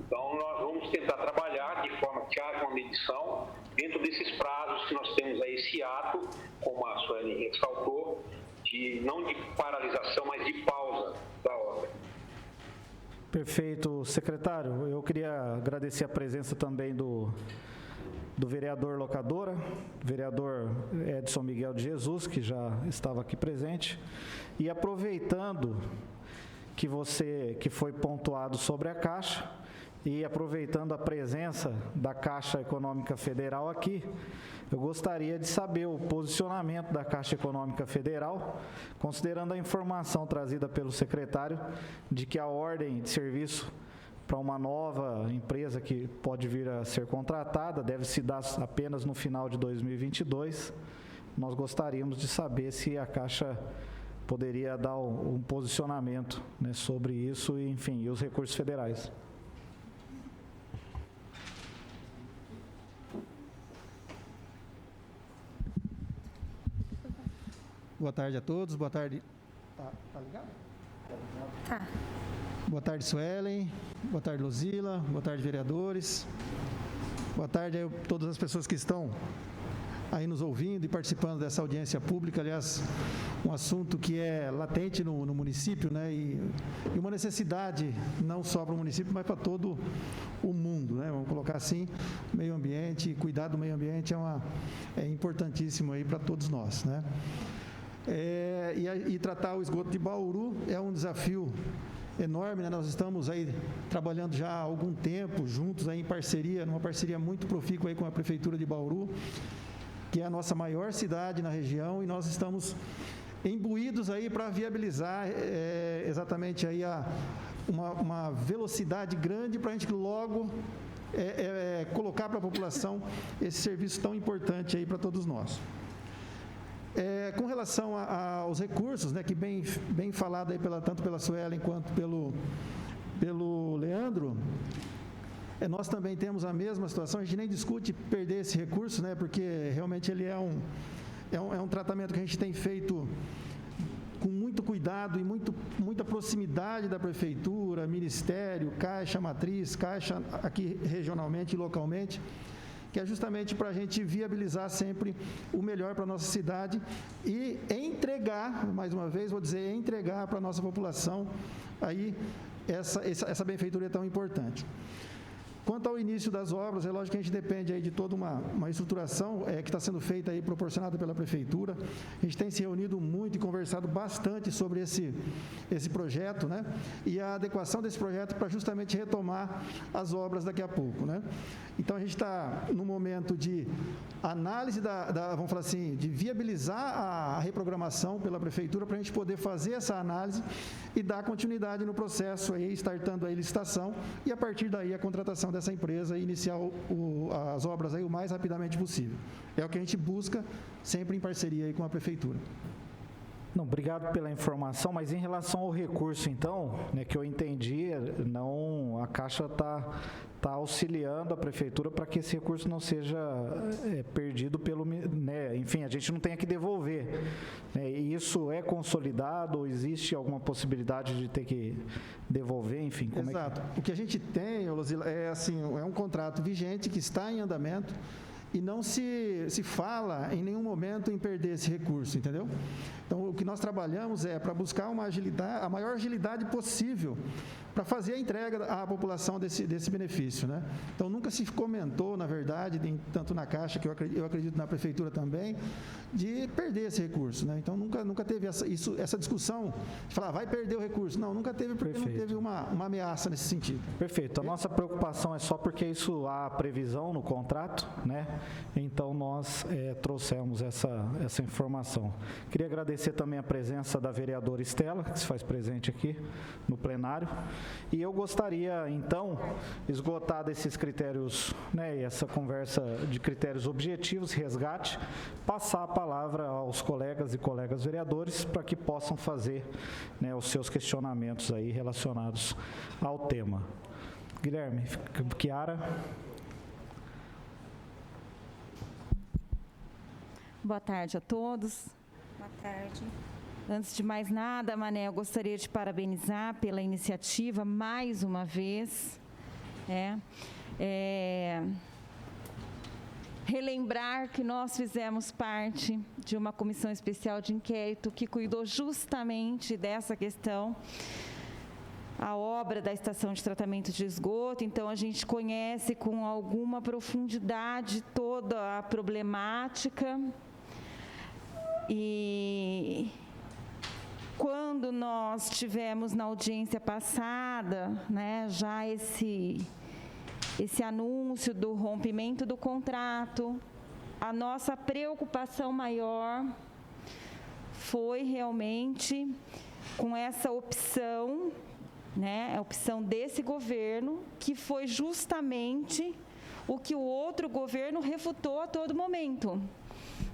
Então, nós vamos tentar trabalhar de forma que haja uma medição dentro desses prazos que nós temos aí, esse ato, como a Sueli ressaltou, não de paralisação, mas de pausa da obra. Perfeito, secretário. Eu queria agradecer a presença também do vereador Locadora, vereador Edson Miguel de Jesus, que já estava aqui presente. E aproveitando que foi pontuado sobre a Caixa. E aproveitando a presença da Caixa Econômica Federal aqui, eu gostaria de saber o posicionamento da Caixa Econômica Federal, considerando a informação trazida pelo secretário de que a ordem de serviço para uma nova empresa que pode vir a ser contratada deve se dar apenas no final de 2022. Nós gostaríamos de saber se a Caixa poderia dar um posicionamento, né, sobre isso e, enfim, e os recursos federais. Boa tarde a todos, boa tarde. Tá ligado? Tá. Boa tarde, Suelen. Boa tarde, Luzila. Boa tarde, vereadores. Boa tarde a todas as pessoas que estão aí nos ouvindo e participando dessa audiência pública. Aliás, um assunto que é latente no município, né? E uma necessidade não só para o município, mas para todo o mundo, né? Vamos colocar assim, meio ambiente, cuidar do meio ambiente é importantíssimo aí para todos nós, né? E tratar o esgoto de Bauru é um desafio enorme, né? Nós estamos aí trabalhando já há algum tempo juntos aí em parceria, numa parceria muito profícua aí com a Prefeitura de Bauru, que é a nossa maior cidade na região, e nós estamos imbuídos aí para viabilizar exatamente aí uma velocidade grande para a gente logo colocar para a população esse serviço tão importante aí para todos nós. Com relação aos recursos, né, que bem falado aí tanto pela Suelen quanto pelo Leandro, nós também temos a mesma situação. A gente nem discute perder esse recurso, né, porque realmente ele é um tratamento que a gente tem feito com muito cuidado e muita proximidade da Prefeitura, Ministério, Caixa Matriz, Caixa aqui regionalmente e localmente, que é justamente para a gente viabilizar sempre o melhor para a nossa cidade e entregar, mais uma vez, vou dizer, entregar para a nossa população aí essa benfeitoria tão importante. Quanto ao início das obras, é lógico que a gente depende aí de toda uma estruturação que está sendo feita aí, proporcionada pela Prefeitura. A gente tem se reunido muito e conversado bastante sobre esse projeto, né? E a adequação desse projeto para justamente retomar as obras daqui a pouco, né? Então, a gente está no momento de análise vamos falar assim, de viabilizar a reprogramação pela Prefeitura para a gente poder fazer essa análise e dar continuidade no processo aí, startando a licitação e, a partir daí, a contratação dessa empresa e iniciar as obras aí o mais rapidamente possível. É o que a gente busca, sempre em parceria aí com a Prefeitura. Não, obrigado pela informação, mas em relação ao recurso, então, né, que eu entendi, a Caixa está auxiliando a Prefeitura para que esse recurso não seja perdido né, enfim, a gente não tenha que devolver. Né, e isso é consolidado ou existe alguma possibilidade de ter que devolver, enfim? Como Exato. O que a gente tem, Luzila, é um contrato vigente que está em andamento e não se fala em nenhum momento em perder esse recurso, entendeu? Então, o que nós trabalhamos é para buscar a maior agilidade possível para fazer a entrega à população desse benefício, né? Então, nunca se comentou, na verdade, tanto na Caixa, que eu acredito na Prefeitura também, de perder esse recurso, né? Então, nunca teve essa discussão de falar, vai perder o recurso. Não, nunca teve, porque Perfeito. Não teve uma ameaça nesse sentido. Perfeito. A nossa preocupação é só porque isso há previsão no contrato, né? Então, nós trouxemos essa informação. Queria agradecer também a presença da vereadora Estela, que se faz presente aqui no plenário. E eu gostaria, então, esgotado esses critérios, né, e essa conversa de critérios objetivos, resgate, passar a palavra aos colegas e colegas vereadores para que possam fazer, né, os seus questionamentos aí relacionados ao tema. Guilherme, Chiara. Boa tarde a todos. Boa tarde. Antes de mais nada, Mané, eu gostaria de parabenizar pela iniciativa mais uma vez. Relembrar que nós fizemos parte de uma comissão especial de inquérito que cuidou justamente dessa questão, a obra da estação de tratamento de esgoto. Então, a gente conhece com alguma profundidade toda a problemática. E quando nós nós tivemos na audiência passada, né, já esse anúncio do rompimento do contrato. A nossa preocupação maior foi realmente com essa opção, né, a opção desse governo, que foi justamente o que o outro governo refutou a todo momento,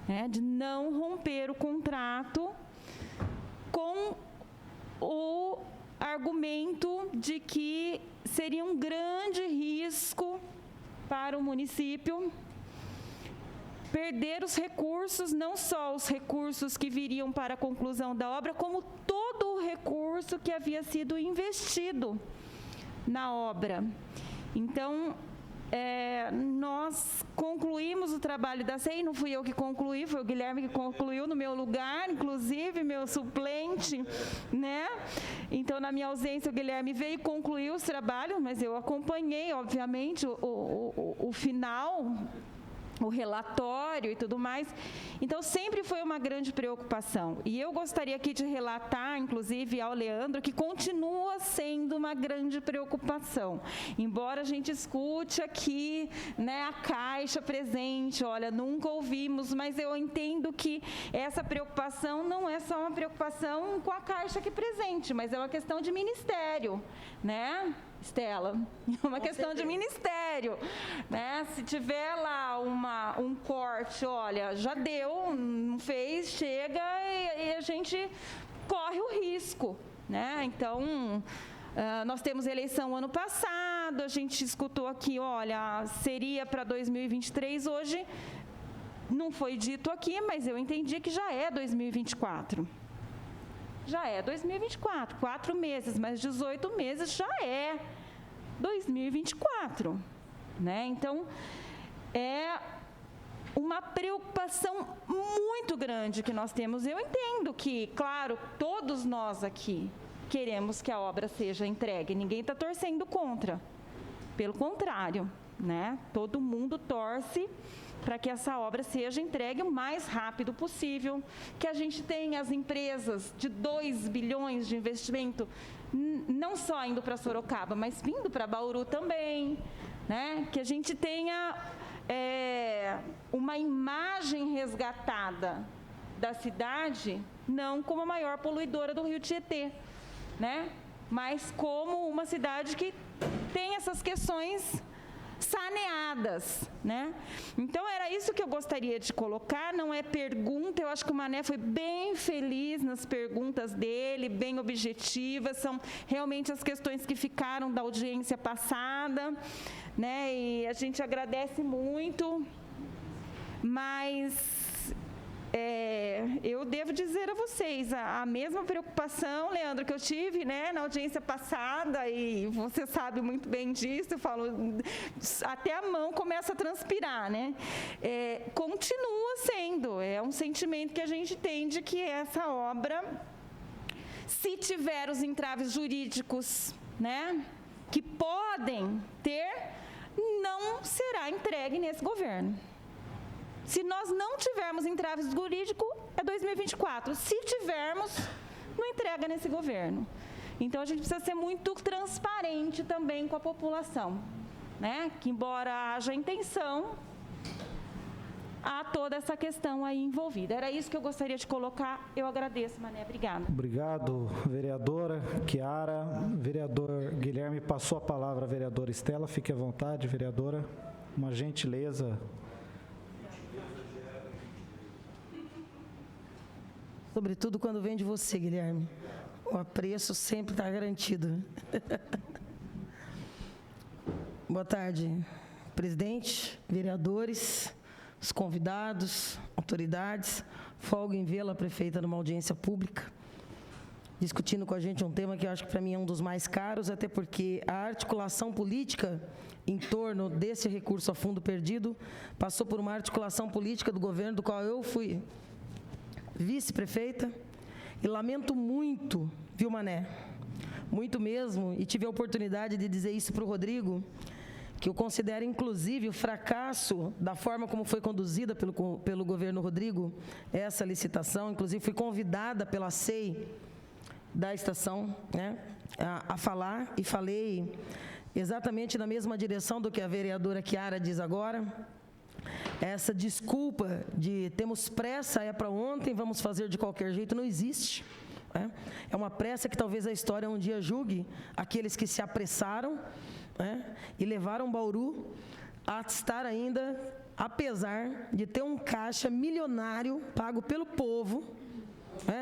né, de não romper o contrato com o argumento de que seria um grande risco para o município perder os recursos, não só os recursos que viriam para a conclusão da obra, como todo o recurso que havia sido investido na obra. Então, nós concluímos o trabalho da SEI, não fui eu que concluí, foi o Guilherme que concluiu no meu lugar, inclusive meu suplente, né? Então, na minha ausência, o Guilherme veio e concluiu os trabalhos, mas eu acompanhei, obviamente, o final, o relatório e tudo mais. Então, sempre foi uma grande preocupação. E eu gostaria aqui de relatar, inclusive, ao Leandro, que continua sendo uma grande preocupação. Embora a gente escute aqui, né, a Caixa presente, olha, nunca ouvimos, mas eu entendo que essa preocupação não é só uma preocupação com a Caixa aqui presente, mas é uma questão de ministério, né, Estela? É uma questão de ministério, né? Se tiver lá um corte, olha, já deu, não fez, chega e a gente corre o risco, né? Então, nós temos eleição ano passado, a gente escutou aqui, olha, seria para 2023, hoje não foi dito aqui, mas eu entendi que já é 2024. Já é 2024, 4 meses, mas 18 meses já é 2024, né? Então, é uma preocupação muito grande que nós temos. Eu entendo que, claro, todos nós aqui queremos que a obra seja entregue, ninguém está torcendo contra, pelo contrário, né? Todo mundo torce para que essa obra seja entregue o mais rápido possível, que a gente tenha as empresas de 2 bilhões de investimento, não só indo para Sorocaba, mas vindo para Bauru também, né? Que a gente tenha uma imagem resgatada da cidade, não como a maior poluidora do Rio Tietê, né? Mas como uma cidade que tem essas questões saneadas, né? Então, era isso que eu gostaria de colocar, não é pergunta, eu acho que o Mané foi bem feliz nas perguntas dele, bem objetivas, são realmente as questões que ficaram da audiência passada, né? E a gente agradece muito, mas eu devo dizer a vocês, a mesma preocupação, Leandro, que eu tive, né, na audiência passada, e você sabe muito bem disso, eu falo, até a mão começa a transpirar, né? Continua sendo, é um sentimento que a gente tem de que essa obra, se tiver os entraves jurídicos, né, que podem ter, não será entregue nesse governo. Se nós não tivermos entraves jurídicos, é 2024. Se tivermos, não entrega nesse governo. Então, a gente precisa ser muito transparente também com a população, né? Que, embora haja intenção, há toda essa questão aí envolvida. Era isso que eu gostaria de colocar. Eu agradeço, Mané. Obrigada. Obrigado, vereadora Chiara. Vereador Guilherme, passou a palavra à vereadora Estela. Fique à vontade, vereadora. Uma gentileza. Sobretudo quando vem de você, Guilherme. O apreço sempre está garantido. Boa tarde, presidente, vereadores, os convidados, autoridades. Folgo em vê-la, prefeita, numa audiência pública, discutindo com a gente um tema que eu acho que para mim é um dos mais caros, até porque a articulação política em torno desse recurso a fundo perdido passou por uma articulação política do governo do qual eu fui vice-prefeita, e lamento muito, viu, Mané? Muito mesmo, e tive a oportunidade de dizer isso para o Rodrigo, que eu considero, inclusive, o fracasso da forma como foi conduzida pelo governo Rodrigo, essa licitação. Inclusive, fui convidada pela SEI da estação, né, a falar, e falei exatamente na mesma direção do que a vereadora Chiara diz agora. Essa desculpa de temos pressa, é para ontem, vamos fazer de qualquer jeito, não existe. É uma pressa que talvez a história um dia julgue aqueles que se apressaram, e levaram Bauru a estar ainda, apesar de ter um caixa milionário pago pelo povo,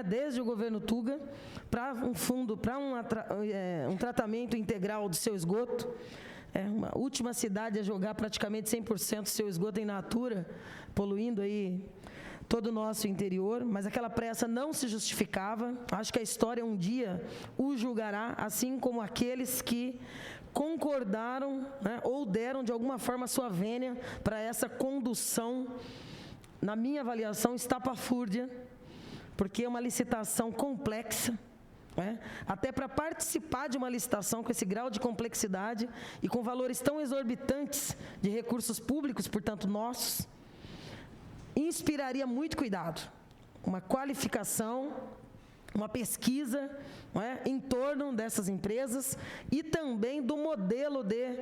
desde o governo Tuga, para um fundo, para um tratamento integral do seu esgoto. Uma última cidade a jogar praticamente 100% do seu esgoto em natura, poluindo aí todo o nosso interior, mas aquela pressa não se justificava. Acho que a história um dia o julgará, assim como aqueles que concordaram, ou deram de alguma forma sua vênia para essa condução, na minha avaliação, estapafúrdia, porque é uma licitação complexa, até para participar de uma licitação com esse grau de complexidade e com valores tão exorbitantes de recursos públicos, portanto nossos, inspiraria muito cuidado, uma qualificação, uma pesquisa, em torno dessas empresas e também do modelo de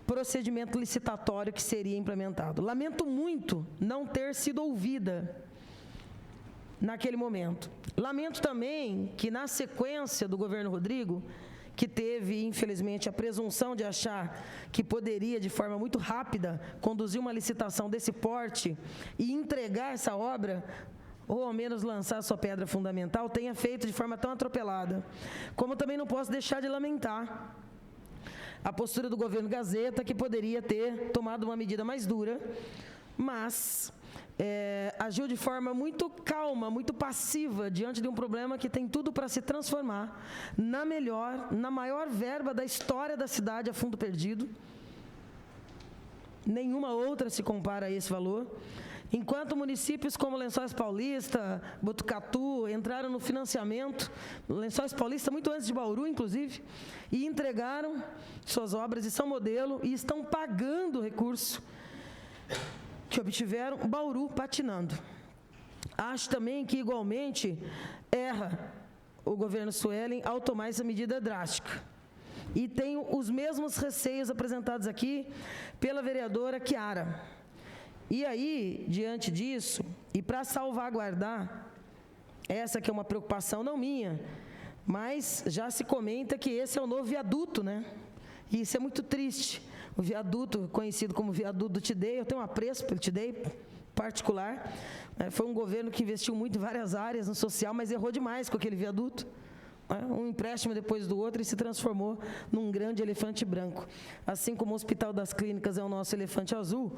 procedimento licitatório que seria implementado. Lamento muito não ter sido ouvida naquele momento. Lamento também que, na sequência do governo Rodrigo, que teve, infelizmente, a presunção de achar que poderia, de forma muito rápida, conduzir uma licitação desse porte e entregar essa obra, ou ao menos lançar sua pedra fundamental, tenha feito de forma tão atropelada. Como também não posso deixar de lamentar a postura do governo Gazeta, que poderia ter tomado uma medida mais dura, mas agiu de forma muito calma, muito passiva, diante de um problema que tem tudo para se transformar na maior verba da história da cidade a fundo perdido. Nenhuma outra se compara a esse valor. Enquanto municípios como Lençóis Paulista, Botucatu entraram no financiamento, Lençóis Paulista muito antes de Bauru, inclusive, e entregaram suas obras e são modelo e estão pagando o recurso que obtiveram, Bauru patinando. Acho também que, igualmente, erra o governo Suelen ao tomar essa medida drástica. E tenho os mesmos receios apresentados aqui pela vereadora Chiara. E aí, diante disso, e para salvaguardar, essa que é uma preocupação não minha, mas já se comenta que esse é o novo viaduto, E isso é muito triste. O viaduto, conhecido como viaduto do Tidei, eu tenho um apreço pelo Tidei particular. Foi um governo que investiu muito em várias áreas no social, mas errou demais com aquele viaduto. Um empréstimo depois do outro e se transformou num grande elefante branco. Assim como o Hospital das Clínicas é o nosso elefante azul,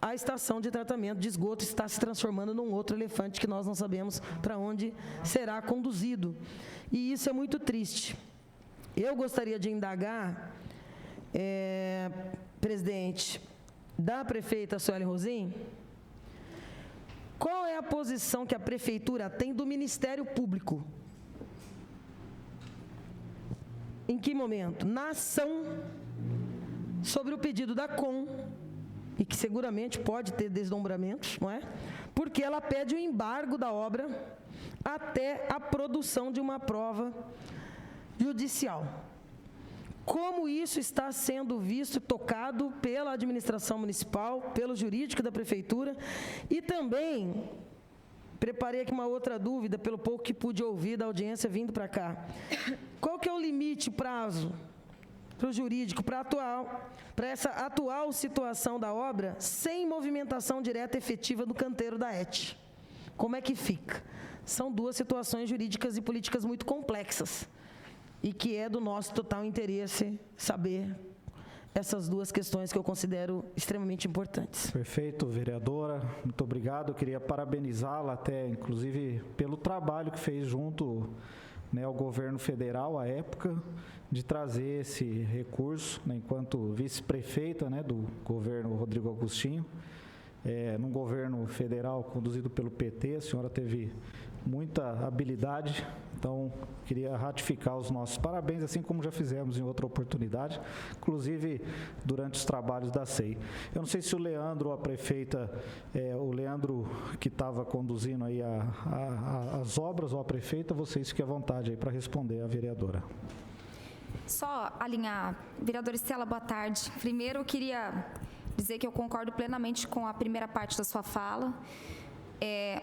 a estação de tratamento de esgoto está se transformando num outro elefante que nós não sabemos para onde será conduzido. E isso é muito triste. Eu gostaria de indagar, presidente, da prefeita Suelen Rosim, qual é a posição que a prefeitura tem do Ministério Público? Em que momento? Na ação sobre o pedido da COM, e que seguramente pode ter desdobramentos, Porque ela pede o embargo da obra até a produção de uma prova judicial. Como isso está sendo visto e tocado pela administração municipal, pelo jurídico da prefeitura, e também preparei aqui uma outra dúvida, pelo pouco que pude ouvir da audiência vindo para cá. Qual que é o limite, prazo, para o jurídico, para essa atual situação da obra, sem movimentação direta e efetiva do canteiro da ET? Como é que fica? São duas situações jurídicas e políticas muito complexas, e que é do nosso total interesse saber essas duas questões que eu considero extremamente importantes. Perfeito, vereadora. Muito obrigado. Eu queria parabenizá-la até, inclusive, pelo trabalho que fez junto ao governo federal, à época, de trazer esse recurso, enquanto vice-prefeita do governo Rodrigo Agostinho. num governo federal conduzido pelo PT. A senhora teve muita habilidade, então queria ratificar os nossos parabéns, assim como já fizemos em outra oportunidade, inclusive durante os trabalhos da SEI. Eu não sei se o Leandro, a prefeita, o Leandro que estava conduzindo aí as obras, ou a prefeita, vocês fiquem à vontade aí para responder à vereadora. Só alinhar. Vereadora Estela, boa tarde. Primeiro, eu queria dizer que eu concordo plenamente com a primeira parte da sua fala.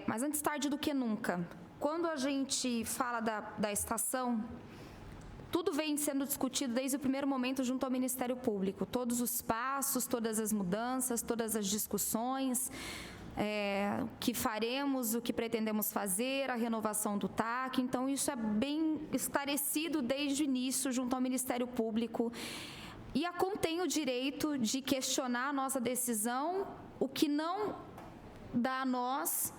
Mas antes tarde do que nunca. Quando a gente fala da estação, tudo vem sendo discutido desde o primeiro momento junto ao Ministério Público. Todos os passos, todas as mudanças, todas as discussões, o que faremos, o que pretendemos fazer, a renovação do TAC. Então, isso é bem esclarecido desde o início junto ao Ministério Público. E a COM tem o direito de questionar a nossa decisão, o que não dá a nós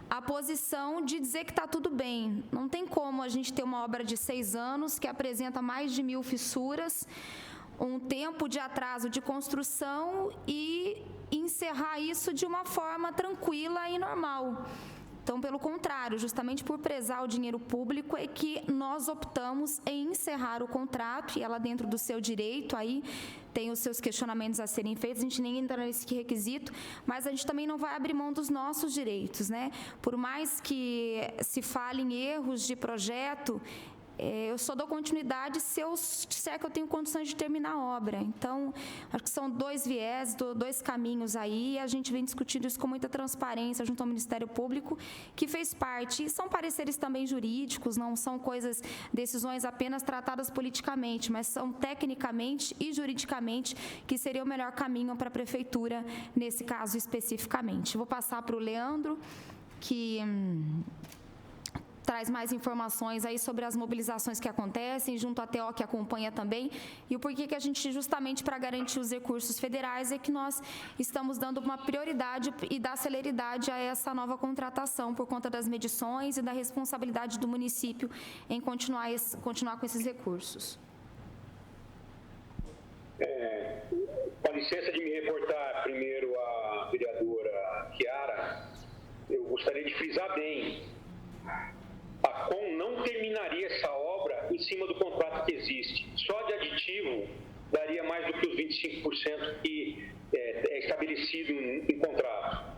a posição de dizer que está tudo bem. Não tem como a gente ter uma obra de 6 anos que apresenta mais de 1.000 fissuras, um tempo de atraso de construção e encerrar isso de uma forma tranquila e normal. Então, pelo contrário, justamente por prezar o dinheiro público é que nós optamos em encerrar o contrato, e ela, dentro do seu direito, aí tem os seus questionamentos a serem feitos, a gente nem entra nesse requisito, mas a gente também não vai abrir mão dos nossos direitos, né? Por mais que se fale em erros de projeto, eu só dou continuidade se eu disser que eu tenho condições de terminar a obra. Então, acho que são 2 viés, 2 caminhos aí, e a gente vem discutindo isso com muita transparência junto ao Ministério Público, que fez parte, e são pareceres também jurídicos, não são decisões apenas tratadas politicamente, mas são tecnicamente e juridicamente que seria o melhor caminho para a Prefeitura, nesse caso especificamente. Vou passar para o Leandro, que traz mais informações aí sobre as mobilizações que acontecem, junto à TO que acompanha também, e o porquê que a gente, justamente para garantir os recursos federais, é que nós estamos dando uma prioridade e dar celeridade a essa nova contratação, por conta das medições e da responsabilidade do município em continuar com esses recursos. Com a licença de me reportar primeiro à vereadora Chiara, eu gostaria de frisar bem: a COM não terminaria essa obra em cima do contrato que existe. Só de aditivo daria mais do que os 25% que é estabelecido em contrato.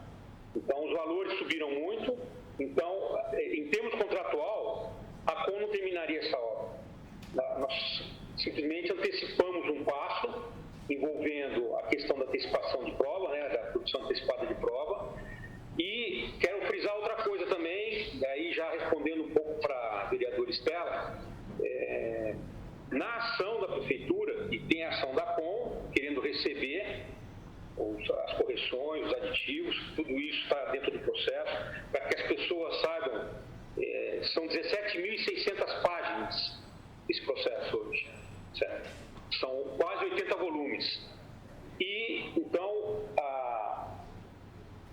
Então, os valores subiram muito. Então, em termos contratual, a COM não terminaria essa obra. Nós simplesmente antecipamos um passo envolvendo a questão da antecipação de prova, né, da produção antecipada de prova. E quero frisar outra coisa também, daí já respondendo um pouco para a vereadora Estela, na ação da Prefeitura, e tem a ação da COM, querendo receber as correções, os aditivos, tudo isso está dentro do processo, para que as pessoas saibam, são 17.600 páginas esse processo hoje, certo? São quase 80 volumes. E, então,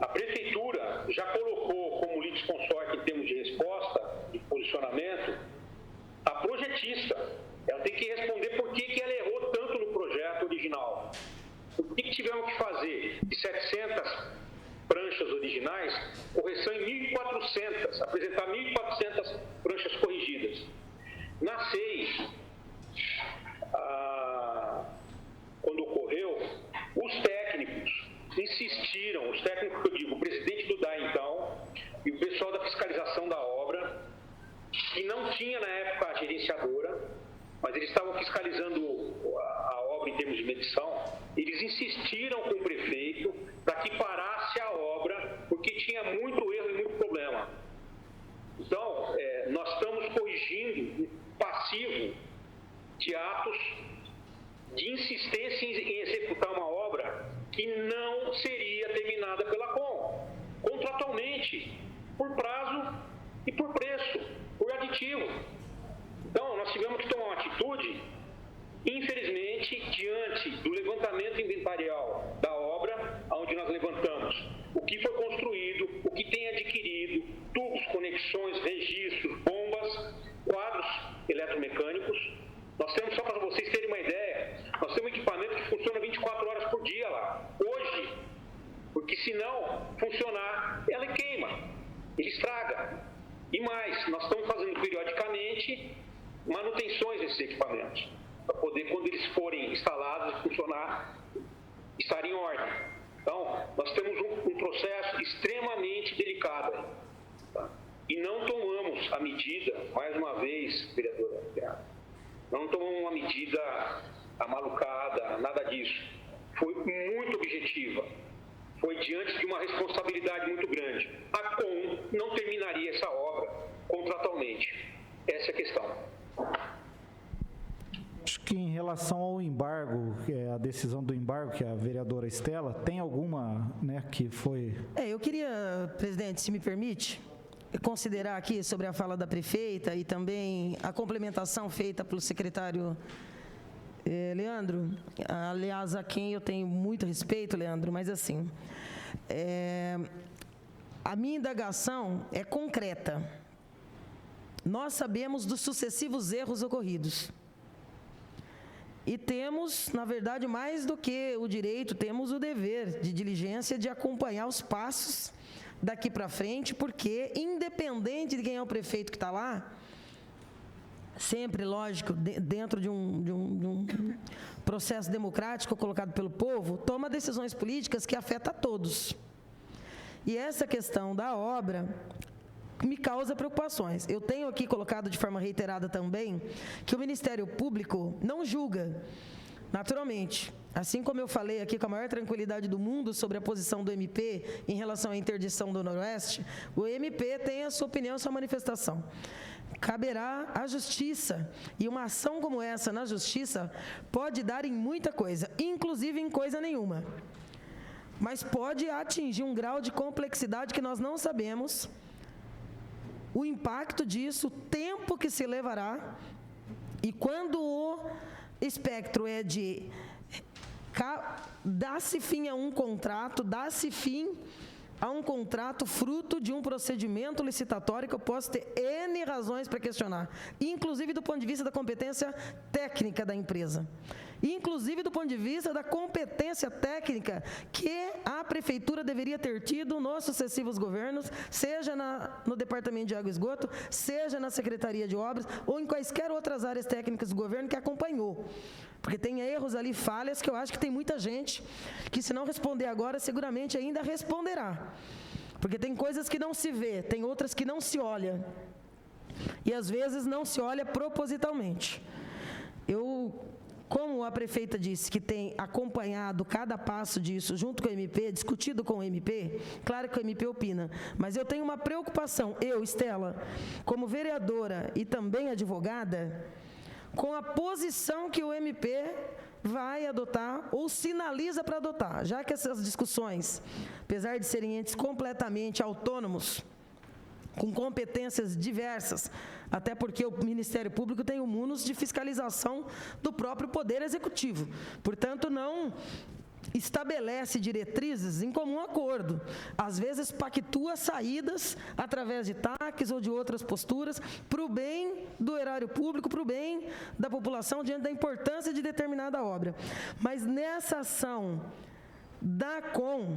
a Prefeitura já colocou como litisconsorte em termos de resposta, de posicionamento, a projetista. Ela tem que responder por que ela errou tanto no projeto original. O que tivemos que fazer? De 700 pranchas originais, correção em 1.400, apresentar 1.400 pranchas corrigidas. Na SEI, quando ocorreu, os técnicos insistiram, os técnicos que eu digo, o presidente do DAI, então, e o pessoal da fiscalização da obra, que não tinha na época a gerenciadora, mas eles estavam fiscalizando a obra em termos de medição, eles insistiram com o prefeito para que parasse a obra, porque tinha muito erro e muito problema. Então, nós estamos corrigindo um passivo de atos de insistência em executar uma obra que não seria terminada pela COM, contratualmente, por prazo e por preço, por aditivo. Então, nós tivemos que tomar uma atitude, infelizmente, diante do levantamento inventarial da obra, onde nós levantamos o que foi construído, o que tem adquirido, tubos, conexões, registros, bombas, quadros eletromecânicos. Nós temos, só para vocês terem uma ideia, nós temos um equipamento que funciona 24 horas por dia lá, hoje, porque senão mais, nós estamos fazendo periodicamente manutenções desses equipamentos, para poder, quando eles forem instalados e funcionar, estar em ordem. Então, nós temos um processo extremamente delicado aí, tá? E não tomamos a medida, mais uma vez, vereadora, não tomamos uma medida amalucada, nada disso. Foi muito objetiva. Foi diante de uma responsabilidade muito grande. A COM não terminaria essa obra contratualmente. Essa é a questão. Acho que em relação ao embargo, a decisão do embargo, que a vereadora Estela, tem alguma, né, que foi... Eu queria, presidente, se me permite, considerar aqui sobre a fala da prefeita e também a complementação feita pelo secretário Leandro, aliás, a quem eu tenho muito respeito, Leandro, mas assim, a minha indagação é concreta. Nós sabemos dos sucessivos erros ocorridos. E temos, na verdade, mais do que o direito, temos o dever de diligência de acompanhar os passos daqui para frente, porque, independente de quem é o prefeito que está lá, sempre, lógico, dentro de um processo democrático colocado pelo povo, toma decisões políticas que afetam a todos. E essa questão da obra me causa preocupações. Eu tenho aqui colocado de forma reiterada também que o Ministério Público não julga, naturalmente. Assim como eu falei aqui com a maior tranquilidade do mundo sobre a posição do MP em relação à interdição do Noroeste, o MP tem a sua opinião, a sua manifestação. Caberá à Justiça, e uma ação como essa na Justiça pode dar em muita coisa, inclusive em coisa nenhuma. Mas pode atingir um grau de complexidade que nós não sabemos, o impacto disso, o tempo que se levará, e quando o espectro é de dá-se fim a um contrato, dá-se fim a um contrato fruto de um procedimento licitatório que eu posso ter N razões para questionar, inclusive do ponto de vista da competência técnica da empresa, inclusive do ponto de vista da competência técnica que a Prefeitura deveria ter tido nos sucessivos governos, seja no Departamento de Água e Esgoto, seja na Secretaria de Obras, ou em quaisquer outras áreas técnicas do governo que acompanhou. Porque tem erros ali, falhas, que eu acho que tem muita gente que, se não responder agora, seguramente ainda responderá. Porque tem coisas que não se vê, tem outras que não se olha. E, às vezes, não se olha propositalmente. Como a prefeita disse, que tem acompanhado cada passo disso junto com o MP, discutido com o MP, claro que o MP opina, mas eu tenho uma preocupação, Estela, como vereadora e também advogada, com a posição que o MP vai adotar ou sinaliza para adotar, já que essas discussões, apesar de serem entes completamente autônomos, com competências diversas, até porque o Ministério Público tem o munus de fiscalização do próprio Poder Executivo, portanto, não estabelece diretrizes em comum acordo. Às vezes pactua saídas através de TACs ou de outras posturas para o bem do erário público, para o bem da população, diante da importância de determinada obra. Mas nessa ação da COM,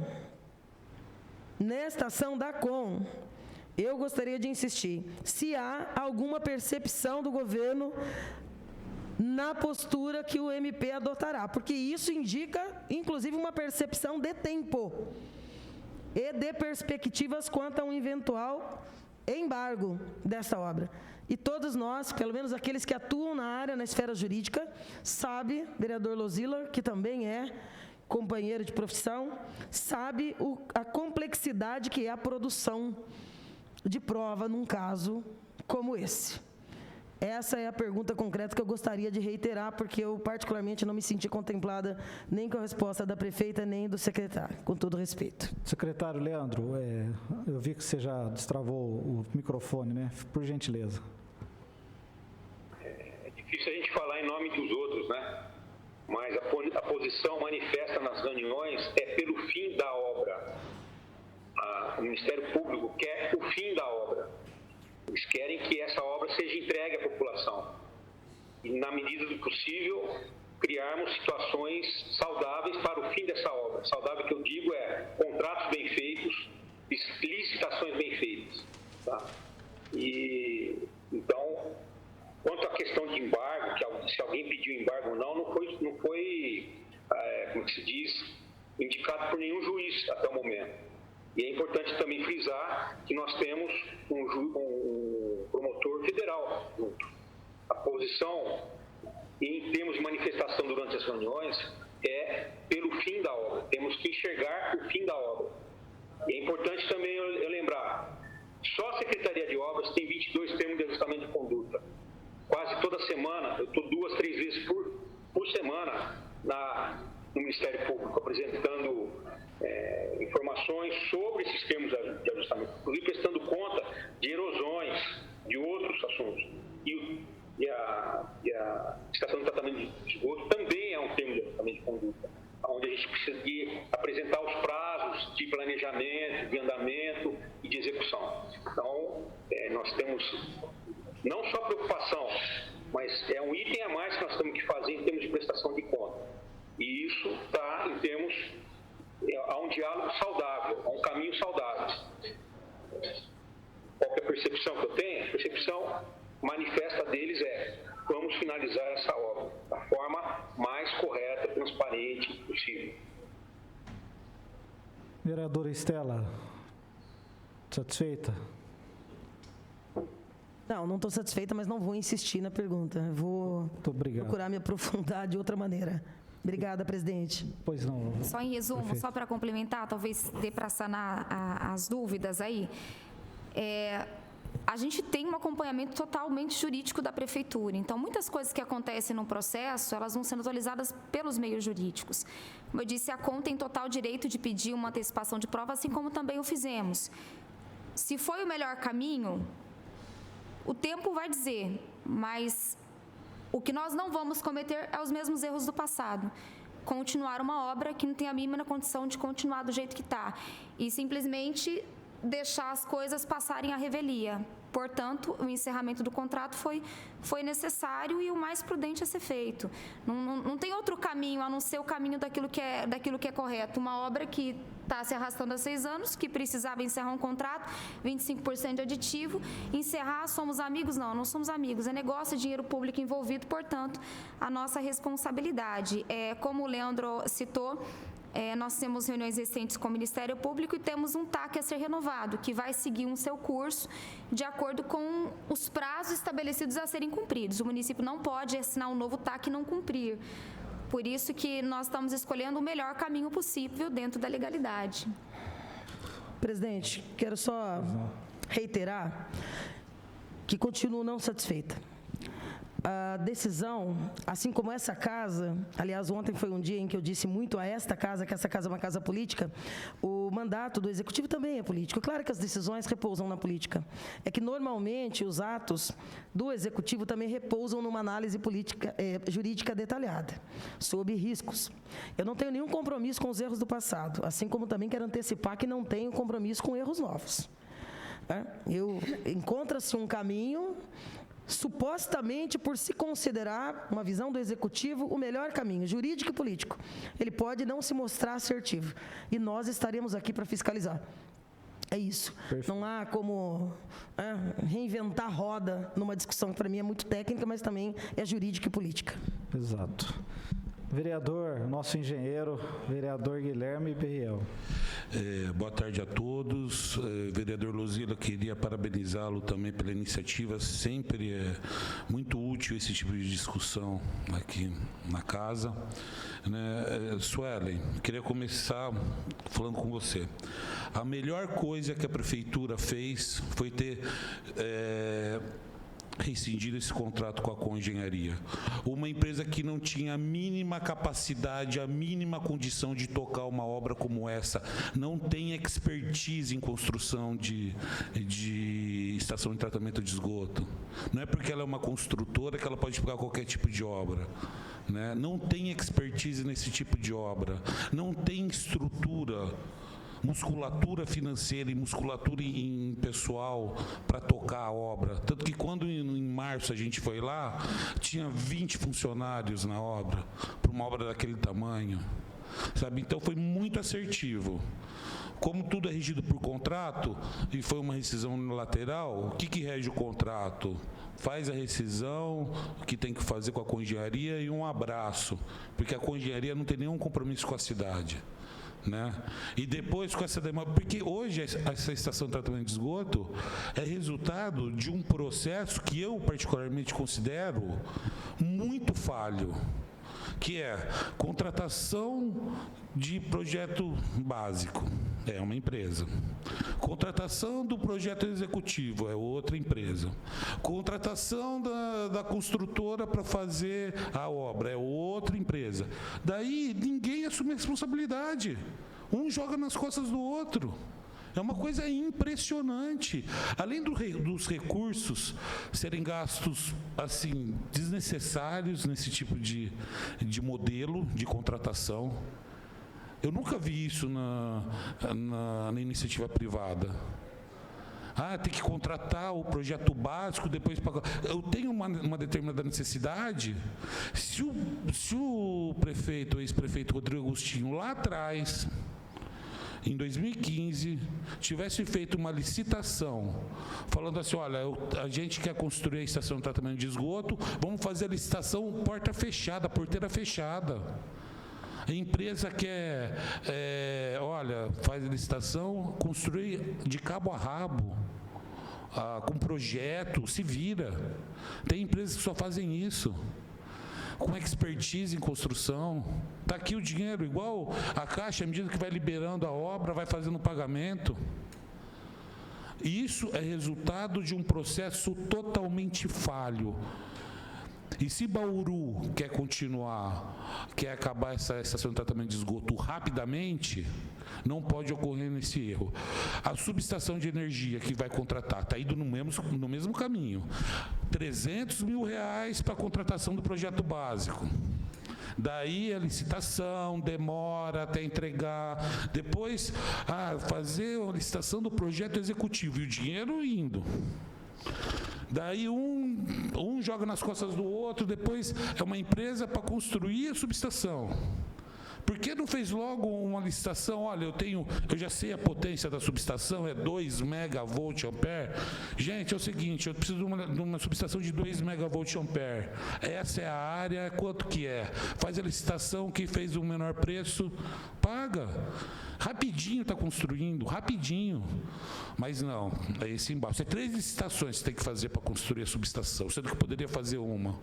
eu gostaria de insistir, se há alguma percepção do governo na postura que o MP adotará, porque isso indica, inclusive, uma percepção de tempo e de perspectivas quanto a um eventual embargo dessa obra. E todos nós, pelo menos aqueles que atuam na área, na esfera jurídica, sabe, vereador Lozilla, que também é companheiro de profissão, sabe a complexidade que é a produção de prova num caso como esse. Essa é a pergunta concreta que eu gostaria de reiterar, porque eu particularmente não me senti contemplada nem com a resposta da prefeita, nem do secretário, com todo respeito. Secretário Leandro, eu vi que você já destravou o microfone, né? Por gentileza. É difícil a gente falar em nome dos outros, né? Mas a posição manifesta nas reuniões é pelo fim da obra. O Ministério Público quer o fim da obra. Eles querem que essa obra seja entregue à população. E, na medida do possível, criarmos situações saudáveis para o fim dessa obra. Saudável que eu digo contratos bem feitos, licitações bem feitas. Tá? E não foi como se diz, indicado por nenhum juiz até o momento. E é importante também frisar que nós temos um promotor federal junto. A posição, em termos de manifestação durante as reuniões, é pelo fim da obra. Temos que enxergar o fim da obra. E é importante também eu lembrar, só a Secretaria de Obras tem 22 termos de ajustamento de conduta. Quase toda semana, eu estou 2, 3 vezes por semana no Ministério Público, apresentando informações sobre esses termos de ajustamento, inclusive prestando conta de erosões, de outros assuntos. E a estação de tratamento de esgoto também é um termo de ajustamento de conduta, onde a gente precisa de apresentar os prazos de planejamento, de andamento e de execução. Então, nós temos não só preocupação, mas é um item a mais que nós temos que fazer em termos de prestação de conta. E isso está em termos, há um diálogo saudável, há um caminho saudável. Qual que é a percepção que eu tenho? A percepção manifesta deles vamos finalizar essa obra da forma mais correta, transparente possível. Vereadora Estela, satisfeita? Não estou satisfeita, mas não vou insistir na pergunta. Vou procurar me aprofundar de outra maneira. Obrigada, presidente. Pois não. Só em resumo, Perfeito. Só para complementar, talvez dê para sanar as dúvidas aí. A gente tem um acompanhamento totalmente jurídico da prefeitura. Então, muitas coisas que acontecem no processo, elas vão sendo atualizadas pelos meios jurídicos. Como eu disse, a CON tem total direito de pedir uma antecipação de prova, assim como também o fizemos. Se foi o melhor caminho, o tempo vai dizer, mas o que nós não vamos cometer é os mesmos erros do passado. Continuar uma obra que não tem a mínima condição de continuar do jeito que está. E simplesmente deixar as coisas passarem à revelia. Portanto, o encerramento do contrato foi necessário e o mais prudente a ser feito. Não tem outro caminho a não ser o caminho daquilo que é correto. Uma obra que está se arrastando há 6 anos, que precisava encerrar um contrato, 25% de aditivo. Encerrar, somos amigos? Não somos amigos. É negócio, é dinheiro público envolvido, portanto, a nossa responsabilidade. Como o Leandro citou, nós temos reuniões recentes com o Ministério Público e temos um TAC a ser renovado, que vai seguir seu curso de acordo com os prazos estabelecidos a serem cumpridos. O município não pode assinar um novo TAC e não cumprir. Por isso que nós estamos escolhendo o melhor caminho possível dentro da legalidade. Presidente, quero só reiterar que continuo não satisfeita. A decisão, assim como essa casa, aliás, ontem foi um dia em que eu disse muito a esta casa, que essa casa é uma casa política, o mandato do Executivo também é político. Claro que as decisões repousam na política. É que, normalmente, os atos do Executivo também repousam numa análise jurídica detalhada, sob riscos. Eu não tenho nenhum compromisso com os erros do passado, assim como também quero antecipar que não tenho compromisso com erros novos. Encontra-se um caminho, supostamente por se considerar uma visão do Executivo o melhor caminho, jurídico e político. Ele pode não se mostrar assertivo e nós estaremos aqui para fiscalizar. É isso. Perfeito. Não há como reinventar roda numa discussão que para mim é muito técnica, mas também é jurídica e política. Exato. Vereador, nosso engenheiro, vereador Guilherme Berriel. Boa tarde a todos. Vereador Luzila, queria parabenizá-lo também pela iniciativa. Sempre é muito útil esse tipo de discussão aqui na casa. Suelen, queria começar falando com você. A melhor coisa que a prefeitura fez foi ter rescindido esse contrato com a Conengenharia. Uma empresa que não tinha a mínima capacidade, a mínima condição de tocar uma obra como essa, não tem expertise em construção de estação de tratamento de esgoto. Não é porque ela é uma construtora que ela pode pegar qualquer tipo de obra. Não tem expertise nesse tipo de obra. Não tem estrutura, musculatura financeira e musculatura em pessoal para tocar a obra. Tanto que quando em março a gente foi lá, tinha 20 funcionários na obra, para uma obra daquele tamanho. sabe? Então foi muito assertivo. Como tudo é regido por contrato e foi uma rescisão unilateral, o que rege o contrato? Faz a rescisão, o que tem que fazer com a Coengenharia e um abraço, porque a Coengenharia não tem nenhum compromisso com a cidade. Né? E depois com essa demora, porque hoje essa estação de tratamento de esgoto é resultado de um processo que eu particularmente considero muito falho, que é contratação de projeto básico, é uma empresa. Contratação do projeto executivo, é outra empresa. Contratação da construtora para fazer a obra, é outra empresa. Daí ninguém assume a responsabilidade. Um joga nas costas do outro. É uma coisa impressionante. Além dos recursos serem gastos assim desnecessários nesse tipo de modelo de contratação, eu nunca vi isso na iniciativa privada. Tem que contratar o projeto básico, depois pagar. Eu tenho uma determinada necessidade. Se o prefeito, o ex-prefeito Rodrigo Agostinho, lá atrás, em 2015, tivesse feito uma licitação, falando assim, olha, a gente quer construir a estação de tratamento de esgoto, vamos fazer a licitação porta fechada, porteira fechada. A empresa quer, faz a licitação, construir de cabo a rabo, com projeto, se vira. Tem empresas que só fazem isso, com expertise em construção. Está aqui o dinheiro, igual a Caixa, à medida que vai liberando a obra, vai fazendo o pagamento. Isso é resultado de um processo totalmente falho. E se Bauru quer continuar, quer acabar essa estação de tratamento de esgoto rapidamente, não pode ocorrer nesse erro. A subestação de energia que vai contratar está indo no mesmo caminho. R$300 mil para a contratação do projeto básico. Daí a licitação demora até entregar. Depois, fazer a licitação do projeto executivo e o dinheiro indo. Daí um joga nas costas do outro, depois é uma empresa para construir a subestação. Por que não fez logo uma licitação? Olha, eu já sei a potência da subestação, é 2 megavolt-ampere. Gente, é o seguinte, eu preciso de uma subestação de 2 megavolt-ampere. Essa é a área, quanto que é? Faz a licitação, quem fez o menor preço, paga. Rapidinho está construindo, rapidinho. Mas não, é esse embaixo. É 3 licitações que você tem que fazer para construir a subestação, sendo que poderia fazer uma.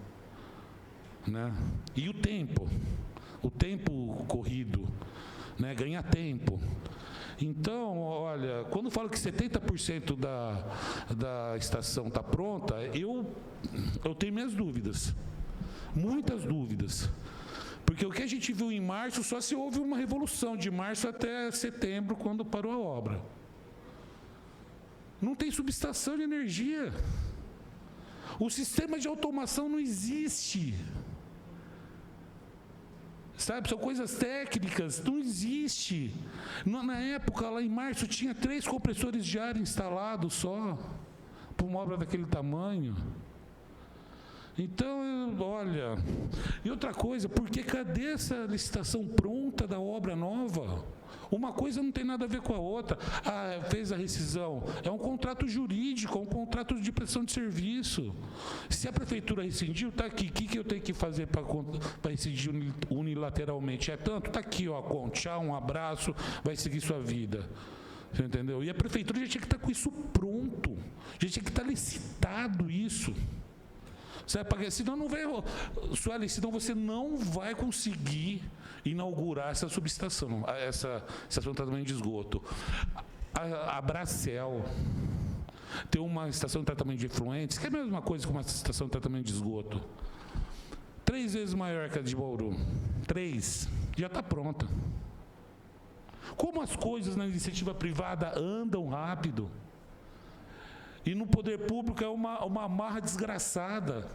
Né? E o tempo corrido, né? Ganha tempo. Então, olha, quando falo que 70% da estação está pronta, eu tenho minhas dúvidas, muitas dúvidas. Porque o que a gente viu em março, só se houve uma revolução de março até setembro, quando parou a obra. Não tem subestação de energia. O sistema de automação não existe. Sabe, são coisas técnicas, não existe. Na época, lá em março, tinha 3 compressores de ar instalados só, para uma obra daquele tamanho. Então, olha, e outra coisa, porque cadê essa licitação pronta da obra nova? Uma coisa não tem nada a ver com a outra. Fez a rescisão. É um contrato jurídico, é um contrato de prestação de serviço. Se a prefeitura rescindiu, está aqui. O que eu tenho que fazer para rescindir unilateralmente? É tanto? Está aqui, tchau, um abraço, vai seguir sua vida. Você entendeu? E a prefeitura já tinha que estar com isso pronto. Já tinha que estar licitado isso. Porque senão não vai, senão você não vai conseguir inaugurar essa subestação, essa estação de tratamento de esgoto. A Bracel tem uma estação de tratamento de efluentes, que é a mesma coisa que uma estação de tratamento de esgoto, 3 vezes maior que a de Bauru. 3, já está pronta. Como as coisas na iniciativa privada andam rápido. E no poder público é uma amarra desgraçada.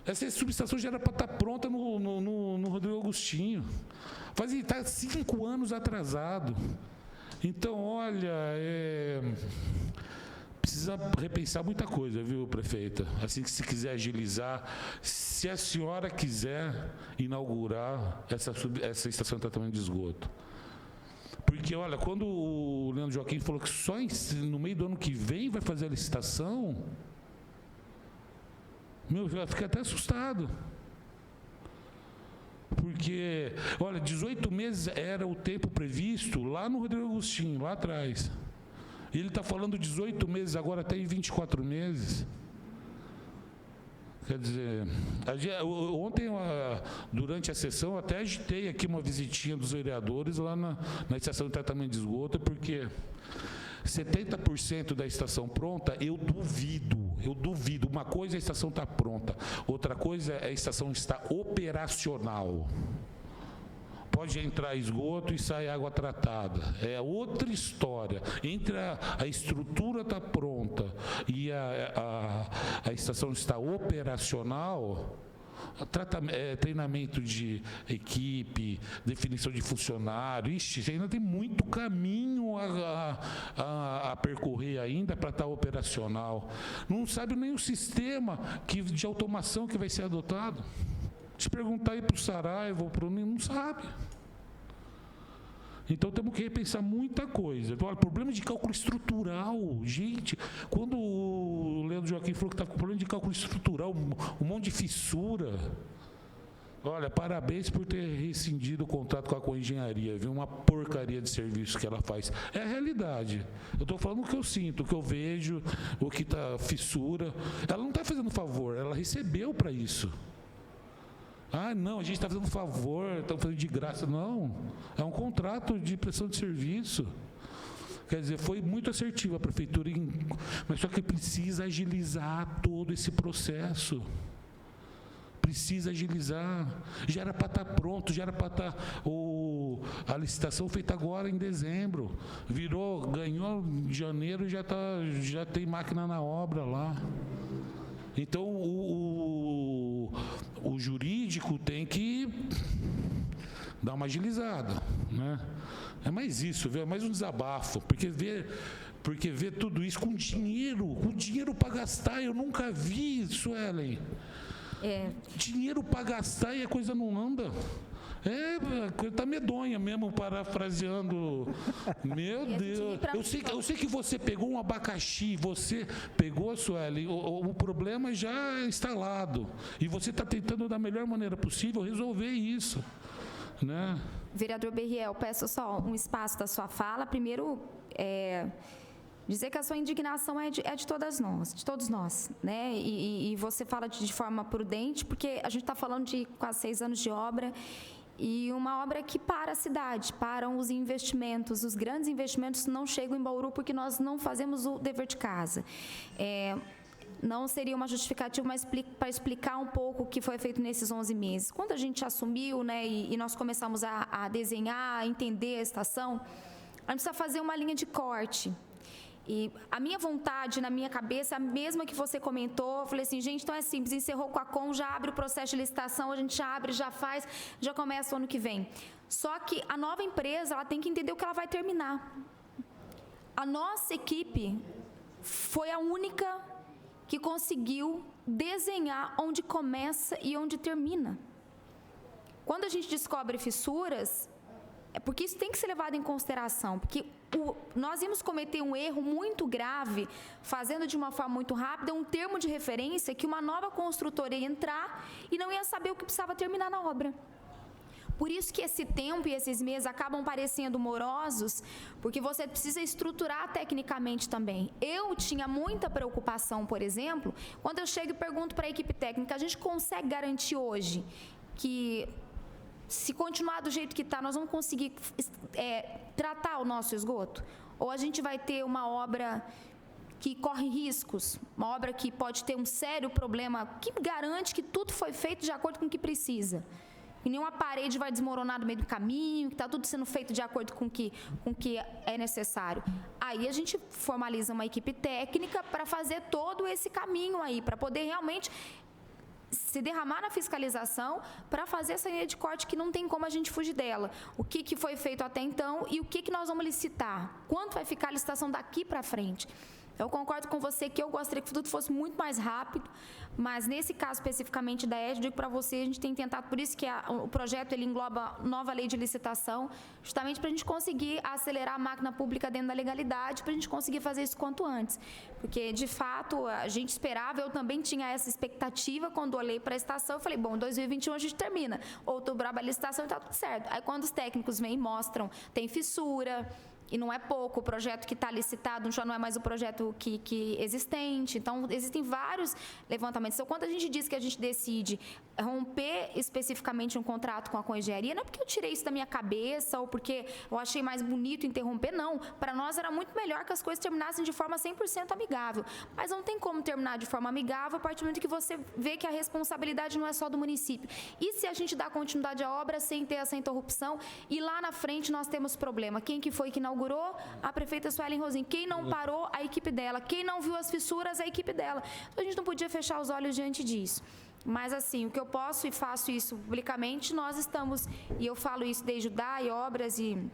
Essa subestação já era para estar pronta no Rodrigo Agostinho. Está 5 anos atrasado. Então, olha, precisa repensar muita coisa, viu, prefeita? Assim que se quiser agilizar, se a senhora quiser inaugurar essa estação de tratamento de esgoto. Porque, olha, quando o Leandro Joaquim falou que só no meio do ano que vem vai fazer a licitação, eu fiquei até assustado. Porque, olha, 18 meses era o tempo previsto lá no Rodrigo Agostinho, lá atrás. E ele está falando 18 meses, agora até em 24 meses. Quer dizer, ontem, durante a sessão, até agitei aqui uma visitinha dos vereadores lá na estação de tratamento de esgoto, porque 70% da estação pronta, eu duvido. Uma coisa é a estação estar pronta, outra coisa é a estação estar operacional. Pode entrar esgoto e sai água tratada. É outra história. Entre a estrutura estar pronta e a estação estar operacional, treinamento de equipe, definição de funcionário, ainda tem muito caminho a percorrer ainda para estar operacional. Não sabe nem o sistema de automação que vai ser adotado. Se perguntar aí para o Saraiva ou para o não sabe. Então temos que repensar muita coisa. Olha, problema de cálculo estrutural. Gente, quando o Leandro Joaquim falou que estava com problema de cálculo estrutural, um monte de fissura. Olha, parabéns por ter rescindido o contrato com a Coengenharia, viu? Uma porcaria de serviço que ela faz. É a realidade. Eu estou falando o que eu sinto, o que eu vejo, o que está fissura. Ela não está fazendo favor, ela recebeu para isso. Ah, não, a gente está fazendo favor, estamos fazendo de graça. Não, é um contrato de prestação de serviço. Quer dizer, foi muito assertiva a prefeitura, mas só que precisa agilizar todo esse processo. Precisa agilizar. Já era para estar pronto, já era para estar a licitação feita agora em dezembro. Ganhou em janeiro, já tem máquina na obra lá. Então, o jurídico tem que dar uma agilizada, né? É mais isso, é mais um desabafo, porque ver tudo isso com dinheiro para gastar, eu nunca vi isso, Ellen. Dinheiro para gastar e a coisa não anda. A coisa está medonha mesmo, parafraseando. Meu Deus. Eu sei que você pegou um abacaxi, você pegou, Sueli, o problema já instalado. E você está tentando, da melhor maneira possível, resolver isso. Né? Vereador Berriel, peço só um espaço da sua fala. Primeiro, dizer que a sua indignação é de todos nós, né? E você fala de forma prudente, porque a gente está falando de quase 6 anos de obra, e uma obra que para a cidade, param os investimentos, os grandes investimentos não chegam em Bauru porque nós não fazemos o dever de casa. Não seria uma justificativa, mas para explicar um pouco o que foi feito nesses 11 meses. Quando a gente assumiu, né, e nós começamos a desenhar, a entender a estação, a gente precisa fazer uma linha de corte. E a minha vontade, na minha cabeça, a mesma que você comentou, eu falei assim, gente, então é simples, encerrou com a Com, já abre o processo de licitação, a gente já abre, já faz, já começa o ano que vem. Só que a nova empresa, ela tem que entender o que ela vai terminar. A nossa equipe foi a única que conseguiu desenhar onde começa e onde termina. Quando a gente descobre fissuras, é porque isso tem que ser levado em consideração, porque nós íamos cometer um erro muito grave, fazendo de uma forma muito rápida um termo de referência que uma nova construtora ia entrar e não ia saber o que precisava terminar na obra. Por isso que esse tempo e esses meses acabam parecendo morosos, porque você precisa estruturar tecnicamente também. Eu tinha muita preocupação, por exemplo, quando eu chego e pergunto para a equipe técnica, a gente consegue garantir hoje que, se continuar do jeito que está, nós vamos conseguir tratar o nosso esgoto? Ou a gente vai ter uma obra que corre riscos, uma obra que pode ter um sério problema, que garante que tudo foi feito de acordo com o que precisa? E nenhuma parede vai desmoronar no meio do caminho, que está tudo sendo feito de acordo com o que é necessário. Aí a gente formaliza uma equipe técnica para fazer todo esse caminho aí, para poder realmente se derramar na fiscalização, para fazer essa linha de corte que não tem como a gente fugir dela. O que foi feito até então e o que nós vamos licitar? Quanto vai ficar a licitação daqui para frente? Eu concordo com você que eu gostaria que tudo fosse muito mais rápido, mas nesse caso especificamente da ED, eu digo para você, a gente tem tentado, por isso que o projeto ele engloba nova lei de licitação, justamente para a gente conseguir acelerar a máquina pública dentro da legalidade, para a gente conseguir fazer isso quanto antes. Porque, de fato, a gente esperava, eu também tinha essa expectativa quando olhei para a estação, eu falei, bom, 2021 a gente termina, outubro abre a licitação e está tudo certo. Aí quando os técnicos vêm e mostram, tem fissura, e não é pouco, o projeto que está licitado já não é mais o projeto que existente. Então, existem vários levantamentos. Então, quando a gente diz que a gente decide romper especificamente um contrato com a Coengenharia, não é porque eu tirei isso da minha cabeça ou porque eu achei mais bonito interromper, não. Para nós era muito melhor que as coisas terminassem de forma 100% amigável. Mas não tem como terminar de forma amigável a partir do momento que você vê que a responsabilidade não é só do município. E se a gente dá continuidade à obra sem ter essa interrupção e lá na frente nós temos problema? Quem que foi que inaugurou? A prefeita Suelen Rosim. Quem não parou? A equipe dela. Quem não viu as fissuras? A equipe dela. Então, a gente não podia fechar os olhos diante disso. Mas, assim, o que eu posso e faço isso publicamente, nós estamos, e eu falo isso desde o DAI, obras e...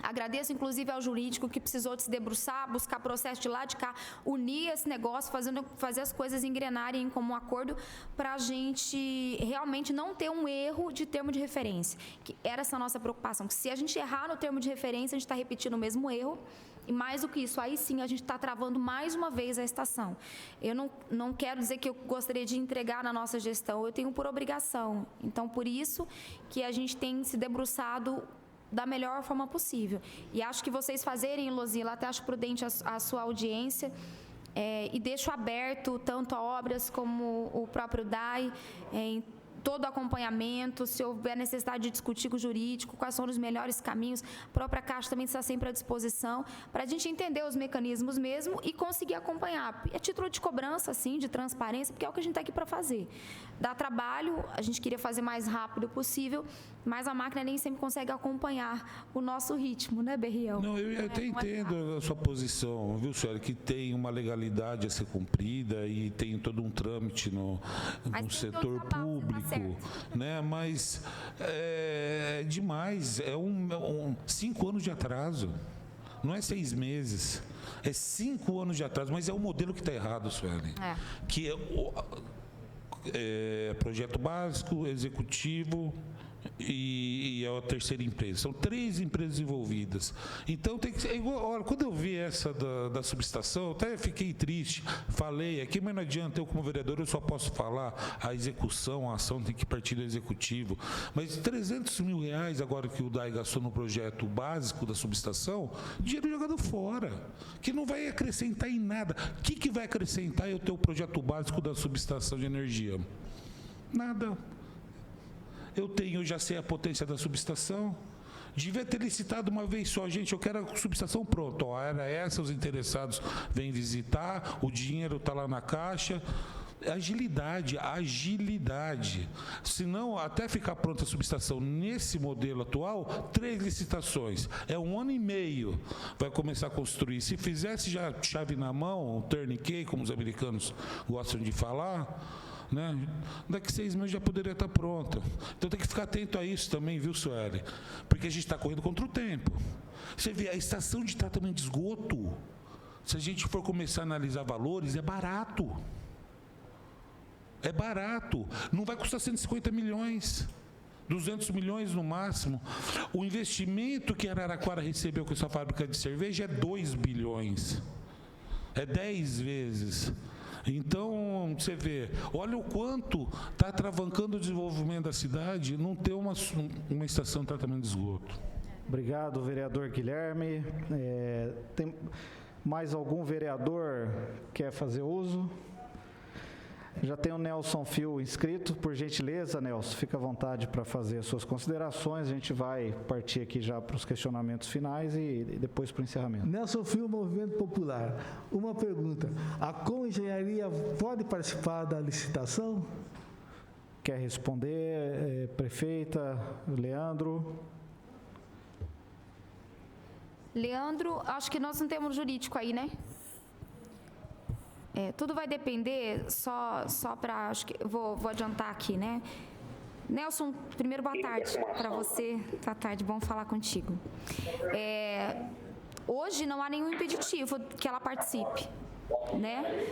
Agradeço, inclusive, ao jurídico que precisou de se debruçar, buscar processo de lá de cá, unir esse negócio, fazer as coisas engrenarem em comum acordo para a gente realmente não ter um erro de termo de referência. Que era essa a nossa preocupação. Que se a gente errar no termo de referência, a gente está repetindo o mesmo erro. E mais do que isso, aí sim a gente está travando mais uma vez a estação. Eu não quero dizer que eu gostaria de entregar na nossa gestão, eu tenho por obrigação. Então, por isso que a gente tem se debruçado da melhor forma possível. E acho que vocês fazerem, Luzila, até acho prudente a sua audiência, e deixo aberto tanto a obras como o próprio DAI, em todo o acompanhamento, se houver necessidade de discutir com o jurídico, quais são os melhores caminhos, a própria Caixa também está sempre à disposição, para a gente entender os mecanismos mesmo e conseguir acompanhar. É título de cobrança, sim, de transparência, porque é o que a gente está aqui para fazer. Dá trabalho, a gente queria fazer mais rápido possível, mas a máquina nem sempre consegue acompanhar o nosso ritmo, né, Berrião? Não, eu até entendo a sua posição, viu, senhora, que tem uma legalidade a ser cumprida e tem todo um trâmite no setor público, né? Mas é demais, 5 anos de atraso, não é 6 meses, é 5 anos de atraso, mas é o modelo que está errado, Suelen, que é projeto básico, executivo e a terceira empresa. São 3 empresas envolvidas. Então, tem que ser igual. Olha, quando eu vi essa da subestação, até fiquei triste. Falei aqui, mas não adianta, eu como vereador, eu só posso falar a execução, a ação tem que partir do executivo. Mas 300 mil reais agora que o DAI gastou no projeto básico da subestação, dinheiro jogado fora, que não vai acrescentar em nada. O que vai acrescentar é o teu projeto básico da subestação de energia? Nada. Eu já sei a potência da subestação. Devia ter licitado uma vez só. Gente, eu quero a subestação pronta. Era essa, os interessados vêm visitar, o dinheiro está lá na caixa. Agilidade. Se não, até ficar pronta a subestação nesse modelo atual, 3 licitações. É 1 ano e meio vai começar a construir. Se fizesse já chave na mão, tourniquet, como os americanos gostam de falar, né? Daqui 6 meses já poderia estar pronta. Então tem que ficar atento a isso também, viu, Sueli? Porque a gente está correndo contra o tempo. Você vê, a estação de tratamento de esgoto, se a gente for começar a analisar valores, é barato. É barato. Não vai custar 150 milhões. 200 milhões no máximo. O investimento que a Araraquara recebeu com essa fábrica de cerveja é 2 bilhões. É 10 vezes. Então, você vê, olha o quanto está travancando o desenvolvimento da cidade não ter uma estação de tratamento de esgoto. Obrigado, vereador Guilherme. Tem mais algum vereador que quer fazer uso? Já tem o Nelson Fio inscrito, por gentileza, Nelson, fica à vontade para fazer as suas considerações. A gente vai partir aqui já para os questionamentos finais e depois para o encerramento. Nelson Fio, Movimento Popular. Uma pergunta: a Coengenharia pode participar da licitação? Quer responder, prefeita Leandro? Leandro, acho que nós não temos jurídico aí, né? Tudo vai depender, só para, acho que vou adiantar aqui, né? Nelson, primeiro, boa tarde para você. Boa tarde, bom falar contigo. Hoje não há nenhum impeditivo que ela participe. né?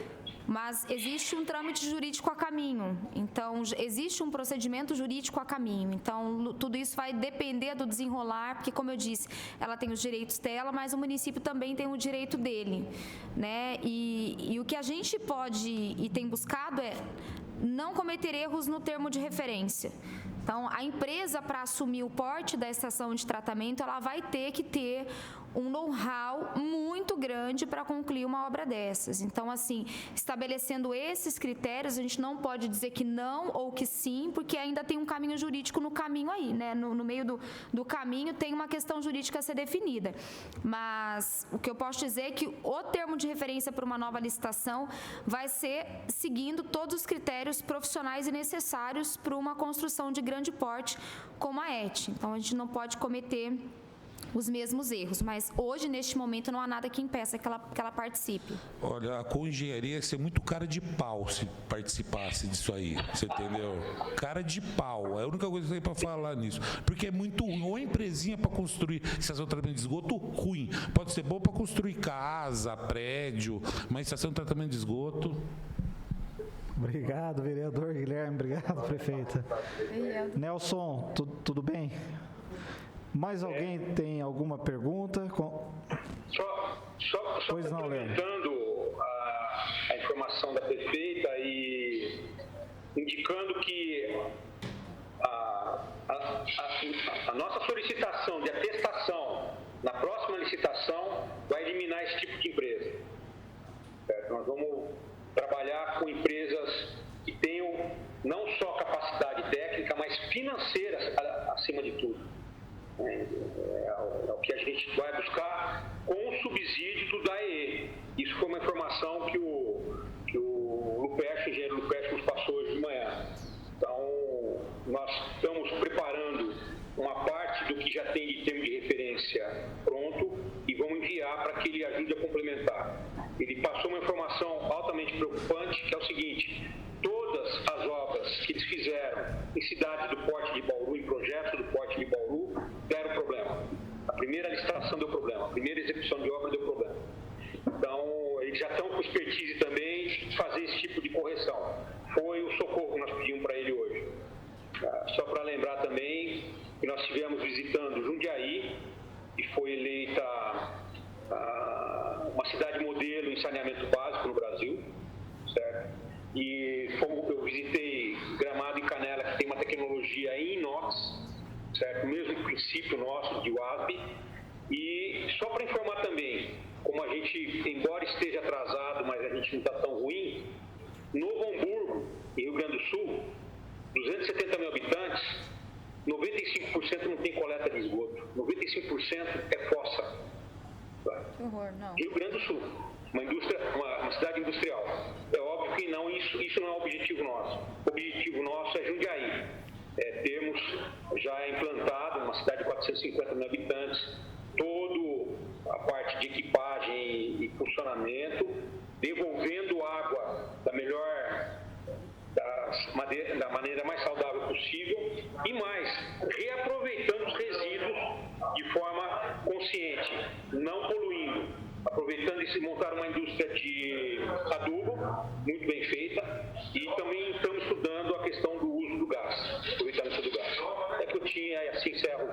Mas existe um trâmite jurídico a caminho, então existe um procedimento jurídico a caminho, então tudo isso vai depender do desenrolar, porque como eu disse, ela tem os direitos dela, mas o município também tem o direito dele, né? E o que a gente pode e tem buscado é não cometer erros no termo de referência. Então, a empresa, para assumir o porte da estação de tratamento, ela vai ter que ter um know-how muito grande para concluir uma obra dessas. Então, assim, estabelecendo esses critérios, a gente não pode dizer que não ou que sim, porque ainda tem um caminho jurídico no caminho aí, né? No meio do caminho tem uma questão jurídica a ser definida. Mas o que eu posso dizer é que o termo de referência para uma nova licitação vai ser seguindo todos os critérios profissionais e necessários para uma construção de grande porte como a ET. Então, a gente não pode cometer os mesmos erros, mas hoje, neste momento, não há nada que impeça que ela participe. Olha, a Coengenharia ia ser muito cara de pau se participasse disso aí, você entendeu? Cara de pau, é a única coisa que eu tenho para falar nisso, porque é muito ruim, ou empresinha para construir estação de tratamento de esgoto, ruim, pode ser bom para construir casa, prédio, mas estação de tratamento de esgoto... Obrigado, vereador Guilherme, obrigado, prefeita. Nelson, tudo bem? Mais alguém tem alguma pergunta? Só Pois não, complementando a informação da prefeita e indicando que a nossa solicitação de atestação na próxima licitação vai eliminar esse tipo de empresa. Certo? Nós vamos trabalhar com empresas que tenham não só capacidade técnica, mas financeira acima de tudo. É o que a gente vai buscar com o subsídio do DAE. Isso foi uma informação que o Lupercio, o engenheiro Lupercio, nos passou hoje de manhã. Então, nós estamos preparando uma parte do que já tem de termo de referência pronto e vamos enviar para que ele ajude a complementar. Ele passou uma informação altamente preocupante, que é o seguinte: todas as obras que eles fizeram em cidades do porte de Bauru, em projetos do porte de Bauru, deram problema. A primeira licitação deu problema, a primeira execução de obra deu problema. Então, eles já estão com expertise também de fazer esse tipo de correção. Foi o socorro que nós pedimos para ele hoje. Só para lembrar também que nós estivemos visitando Jundiaí, e foi eleita uma cidade modelo em saneamento básico no Brasil, certo? E eu visitei Gramado e Canela, que tem uma tecnologia em inox, certo? O mesmo princípio nosso de WASB. E só para informar também, como a gente, embora esteja atrasado, mas a gente não está tão ruim, Novo Hamburgo, em Rio Grande do Sul, 270 mil habitantes, 95% não tem coleta de esgoto, 95% é fossa. Que horror, não. Rio Grande do Sul, uma cidade industrial. É óbvio que não, isso não é o objetivo nosso. O objetivo nosso é Jundiaí. Termos já implantado uma cidade de 450 mil habitantes, toda a parte de equipagem e funcionamento, devolvendo água da maneira mais saudável possível e mais, reaproveitando os resíduos de forma consciente, não poluindo, aproveitando e se montar uma indústria de adubo muito bem feita, e também estamos estudando a questão do uso do gás, aproveitamento do gás. É que eu tinha, e assim encerro,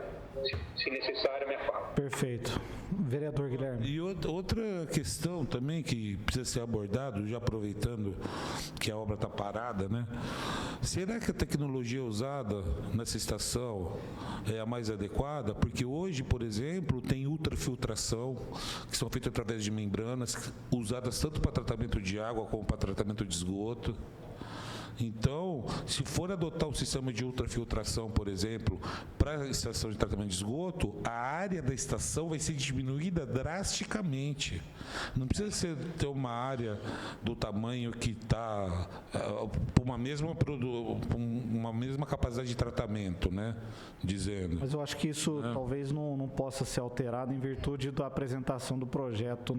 se necessário, a minha fala. Perfeito. Vereador Guilherme. E outra questão também que precisa ser abordado, já aproveitando que a obra está parada, né? Será que a tecnologia usada nessa estação é a mais adequada? Porque hoje, por exemplo, tem ultrafiltração, que são feitas através de membranas, usadas tanto para tratamento de água como para tratamento de esgoto. Então, se for adotar um sistema de ultrafiltração, por exemplo, para a estação de tratamento de esgoto, a área da estação vai ser diminuída drasticamente. Não precisa ter uma área do tamanho que está uma mesma capacidade de tratamento, né? Dizendo. Mas eu acho que isso talvez não possa ser alterado em virtude da apresentação do projeto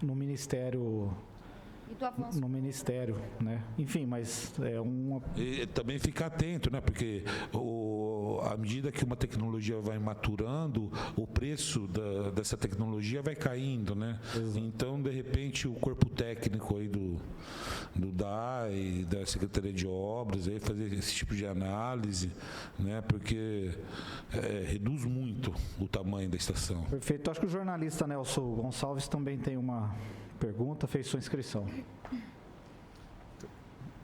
no Ministério E do avanço. no Ministério, né? Enfim, mas é uma... E também ficar atento, né? Porque à medida que uma tecnologia vai maturando, o preço dessa tecnologia vai caindo, né? Então, de repente, o corpo técnico aí do DAI, da Secretaria de Obras, aí fazer esse tipo de análise, né? Porque reduz muito o tamanho da estação. Perfeito. Acho que o jornalista Nelson Gonçalves também tem uma pergunta, fez sua inscrição.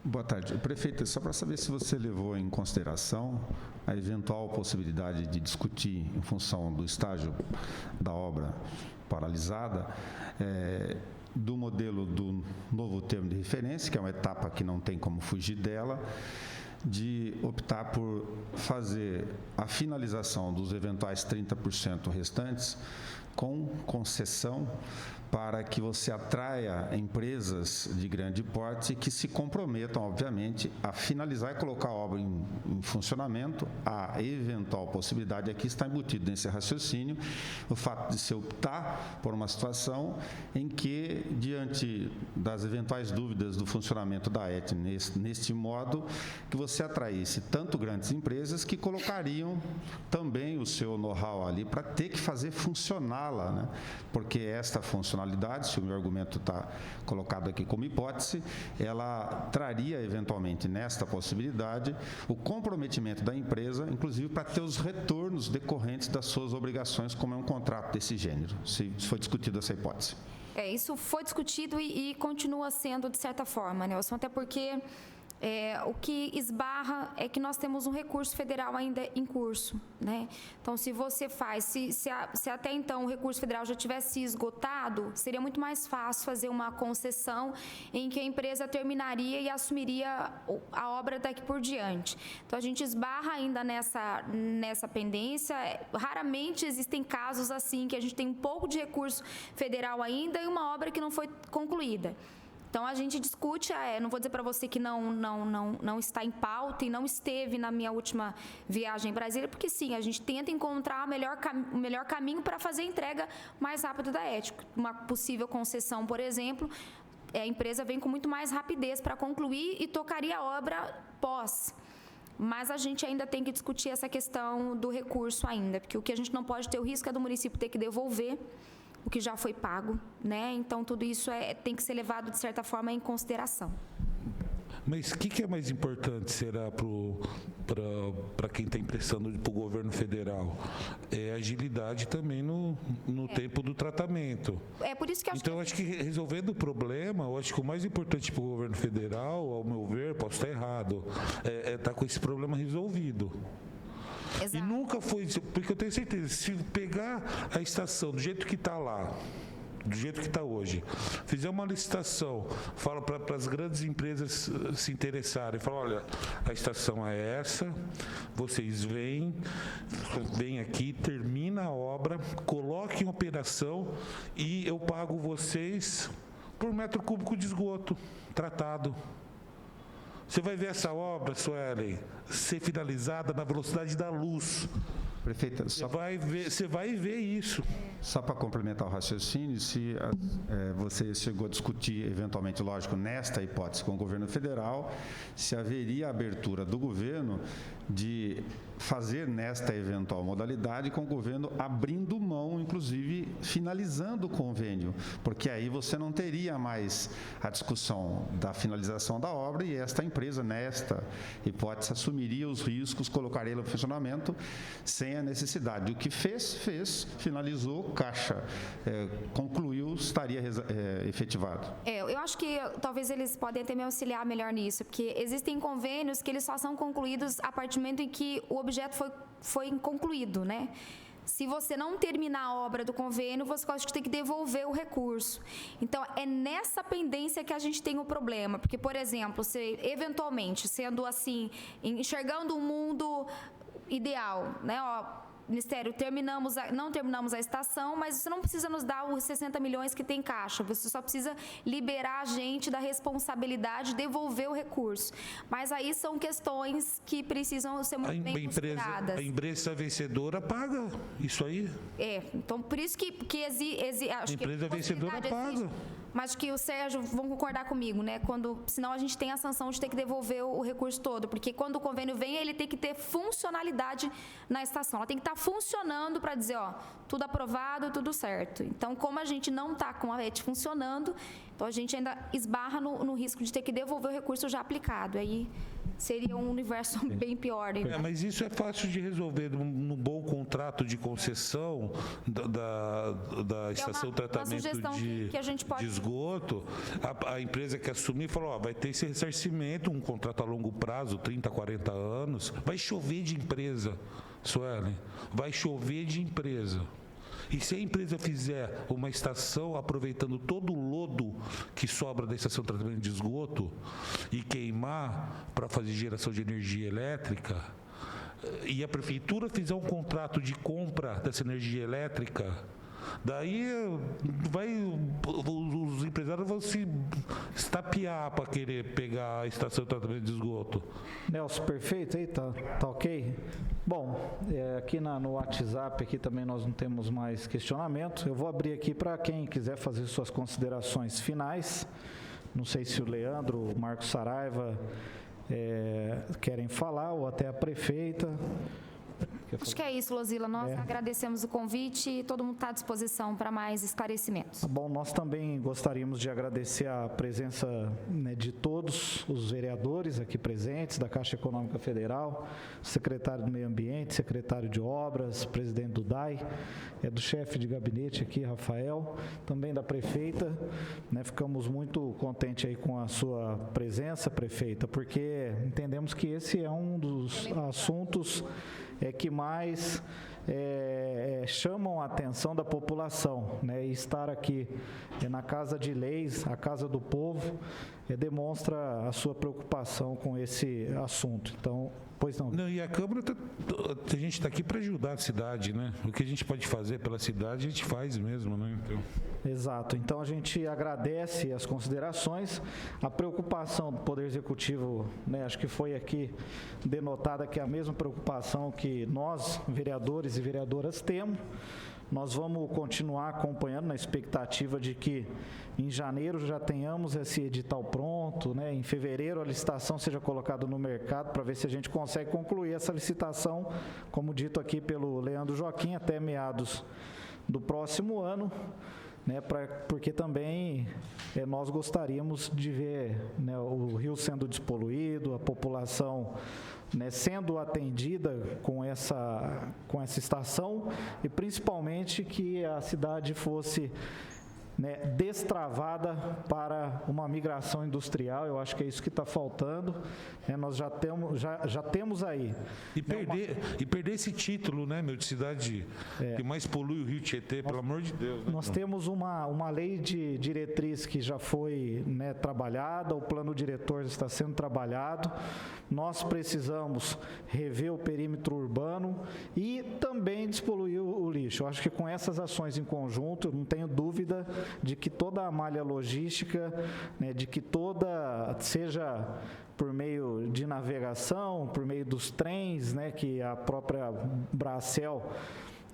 Boa tarde. Prefeito, só para saber se você levou em consideração a eventual possibilidade de discutir, em função do estágio da obra paralisada, do modelo do novo termo de referência, que é uma etapa que não tem como fugir dela, de optar por fazer a finalização dos eventuais 30% restantes com concessão, para que você atraia empresas de grande porte que se comprometam, obviamente, a finalizar e colocar a obra em funcionamento. A eventual possibilidade aqui está embutido nesse raciocínio o fato de se optar por uma situação em que, diante das eventuais dúvidas do funcionamento da ET neste modo, que você atraísse tanto grandes empresas que colocariam também o seu know-how ali para ter que fazer funcioná-la, né? Porque esta funcionalidade, se o meu argumento está colocado aqui como hipótese, ela traria eventualmente nesta possibilidade o comprometimento da empresa, inclusive para ter os retornos decorrentes das suas obrigações, como é um contrato desse gênero, se foi discutido essa hipótese. Isso foi discutido e continua sendo de certa forma, Nelson, até porque o que esbarra é que nós temos um recurso federal ainda em curso, né? Então, se você faz, se até então o recurso federal já tivesse esgotado, seria muito mais fácil fazer uma concessão em que a empresa terminaria e assumiria a obra daqui por diante. Então, a gente esbarra ainda nessa pendência. Raramente existem casos assim, que a gente tem um pouco de recurso federal ainda e uma obra que não foi concluída. Então, a gente discute, não vou dizer para você que não está em pauta e não esteve na minha última viagem em Brasília, porque sim, a gente tenta encontrar o melhor caminho para fazer a entrega mais rápido da ET. Uma possível concessão, por exemplo, a empresa vem com muito mais rapidez para concluir e tocaria a obra pós. Mas a gente ainda tem que discutir essa questão do recurso ainda, porque o que a gente não pode ter o risco é do município ter que devolver o que já foi pago, né? Então, tudo isso tem que ser levado, de certa forma, em consideração. Mas o que é mais importante, será, para quem está emprestando para o governo federal? É agilidade também no tempo do tratamento. Por isso que eu acho que resolvendo o problema, eu acho que o mais importante para o governo federal, ao meu ver, posso estar errado, é estar com esse problema resolvido. Exato. E nunca foi, porque eu tenho certeza, se pegar a estação do jeito que está lá, do jeito que está hoje, fizer uma licitação, fala para as grandes empresas se interessarem, fala, olha, a estação é essa, vocês vêm aqui, termina a obra, coloque em operação e eu pago vocês por metro cúbico de esgoto tratado. Você vai ver essa obra, Suelen, ser finalizada na velocidade da luz. Prefeita, você vai ver isso. Só para complementar o raciocínio, se você chegou a discutir, eventualmente, lógico, nesta hipótese com o governo federal, se haveria abertura do governo de fazer nesta eventual modalidade com o governo abrindo mão, inclusive finalizando o convênio, porque aí você não teria mais a discussão da finalização da obra e esta empresa, nesta hipótese, assumiria os riscos, colocaria no funcionamento sem a necessidade. O que fez, finalizou, caixa, concluiu, estaria efetivado. Eu acho que talvez eles podem até me auxiliar melhor nisso, porque existem convênios que eles só são concluídos a partir do momento em que o objeto foi concluído, né? Se você não terminar a obra do convênio, você tem que devolver o recurso. Então, é nessa pendência que a gente tem o problema. Porque, por exemplo, se eventualmente, sendo assim, enxergando um mundo ideal, né? Ministério, não terminamos a estação, mas você não precisa nos dar os 60 milhões que tem caixa, você só precisa liberar a gente da responsabilidade de devolver o recurso. Mas aí são questões que precisam ser muito bem consideradas. A empresa vencedora paga isso aí? Então por isso que a empresa vencedora paga. Mas que o Sérgio vão concordar comigo, né? Senão a gente tem a sanção de ter que devolver o recurso todo, porque quando o convênio vem, ele tem que ter funcionalidade na estação. Ela tem que estar funcionando para dizer, ó, tudo aprovado, tudo certo. Então, como a gente não está com a RET funcionando, então a gente ainda esbarra no risco de ter que devolver o recurso já aplicado. Aí seria um universo bem pior. Né? Mas isso é fácil de resolver no bom contrato de concessão da estação de tratamento que a gente pode... de esgoto. A empresa que assumir falou, ó, vai ter esse ressarcimento, um contrato a longo prazo, 30, 40 anos. Vai chover de empresa, Suelen. Vai chover de empresa. E se a empresa fizer uma estação aproveitando todo o lodo que sobra da estação de tratamento de esgoto e queimar para fazer geração de energia elétrica, e a prefeitura fizer um contrato de compra dessa energia elétrica, daí os empresários vão se estapear para querer pegar a estação de tratamento de esgoto. Nelson, perfeito aí, tá ok? Bom, aqui no WhatsApp aqui também nós não temos mais questionamento. Eu vou abrir aqui para quem quiser fazer suas considerações finais. Não sei se o Leandro, o Marcos Saraiva querem falar, ou até a prefeita. Acho que é isso, Luzila. Nós agradecemos o convite e todo mundo está à disposição para mais esclarecimentos. Bom, nós também gostaríamos de agradecer a presença, né, de todos os vereadores aqui presentes, da Caixa Econômica Federal, secretário do Meio Ambiente, secretário de Obras, presidente do DAI, do chefe de gabinete aqui, Rafael, também da prefeita, né, ficamos muito contentes aí com a sua presença, prefeita, porque entendemos que esse é um dos assuntos que mais chamam a atenção da população, né? E estar aqui na Casa de Leis, a Casa do Povo, demonstra a sua preocupação com esse assunto. Então, pois não. Não, e a Câmara, a gente está aqui para ajudar a cidade, né? O que a gente pode fazer pela cidade, a gente faz mesmo, né? Então... Exato. Então, a gente agradece as considerações, a preocupação do Poder Executivo, né? Acho que foi aqui denotada que é a mesma preocupação que nós, vereadores e vereadoras, temos. Nós vamos continuar acompanhando na expectativa de que em janeiro já tenhamos esse edital pronto, né? Em fevereiro a licitação seja colocada no mercado para ver se a gente consegue concluir essa licitação, como dito aqui pelo Leandro Joaquim, até meados do próximo ano, né? Porque também nós gostaríamos de ver, né, o rio sendo despoluído, a população, né, sendo atendida com essa estação, e principalmente que a cidade fosse, né, destravada para uma migração industrial. Eu acho que é isso que está faltando. Nós já temos aí. E perder esse título, né, meu, de cidade que mais polui o Rio Tietê, pelo amor de Deus. Né? Nós temos uma lei de diretriz que já foi, né, trabalhada, o plano diretor está sendo trabalhado. Nós precisamos rever o perímetro urbano e também despoluir o lixo. Eu acho que com essas ações em conjunto, eu não tenho dúvida de que toda a malha logística, né, de que toda, seja por meio de navegação, por meio dos trens, né, que a própria Bracel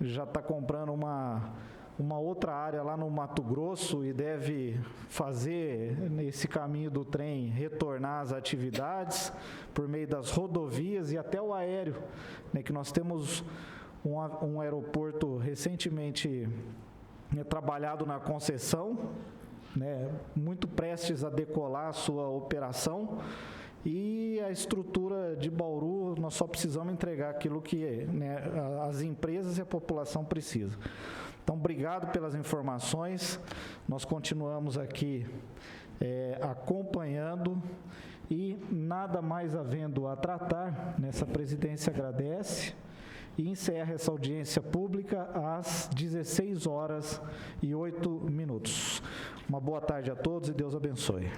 já está comprando uma outra área lá no Mato Grosso e deve fazer esse caminho do trem retornar às atividades por meio das rodovias e até o aéreo, né, que nós temos um aeroporto recentemente trabalhado na concessão, né, muito prestes a decolar a sua operação, e a estrutura de Bauru, nós só precisamos entregar aquilo que, né, as empresas e a população precisam. Então, obrigado pelas informações, nós continuamos aqui acompanhando, e nada mais havendo a tratar, nessa presidência agradece e encerra essa audiência pública às 16h08. Uma boa tarde a todos e Deus abençoe.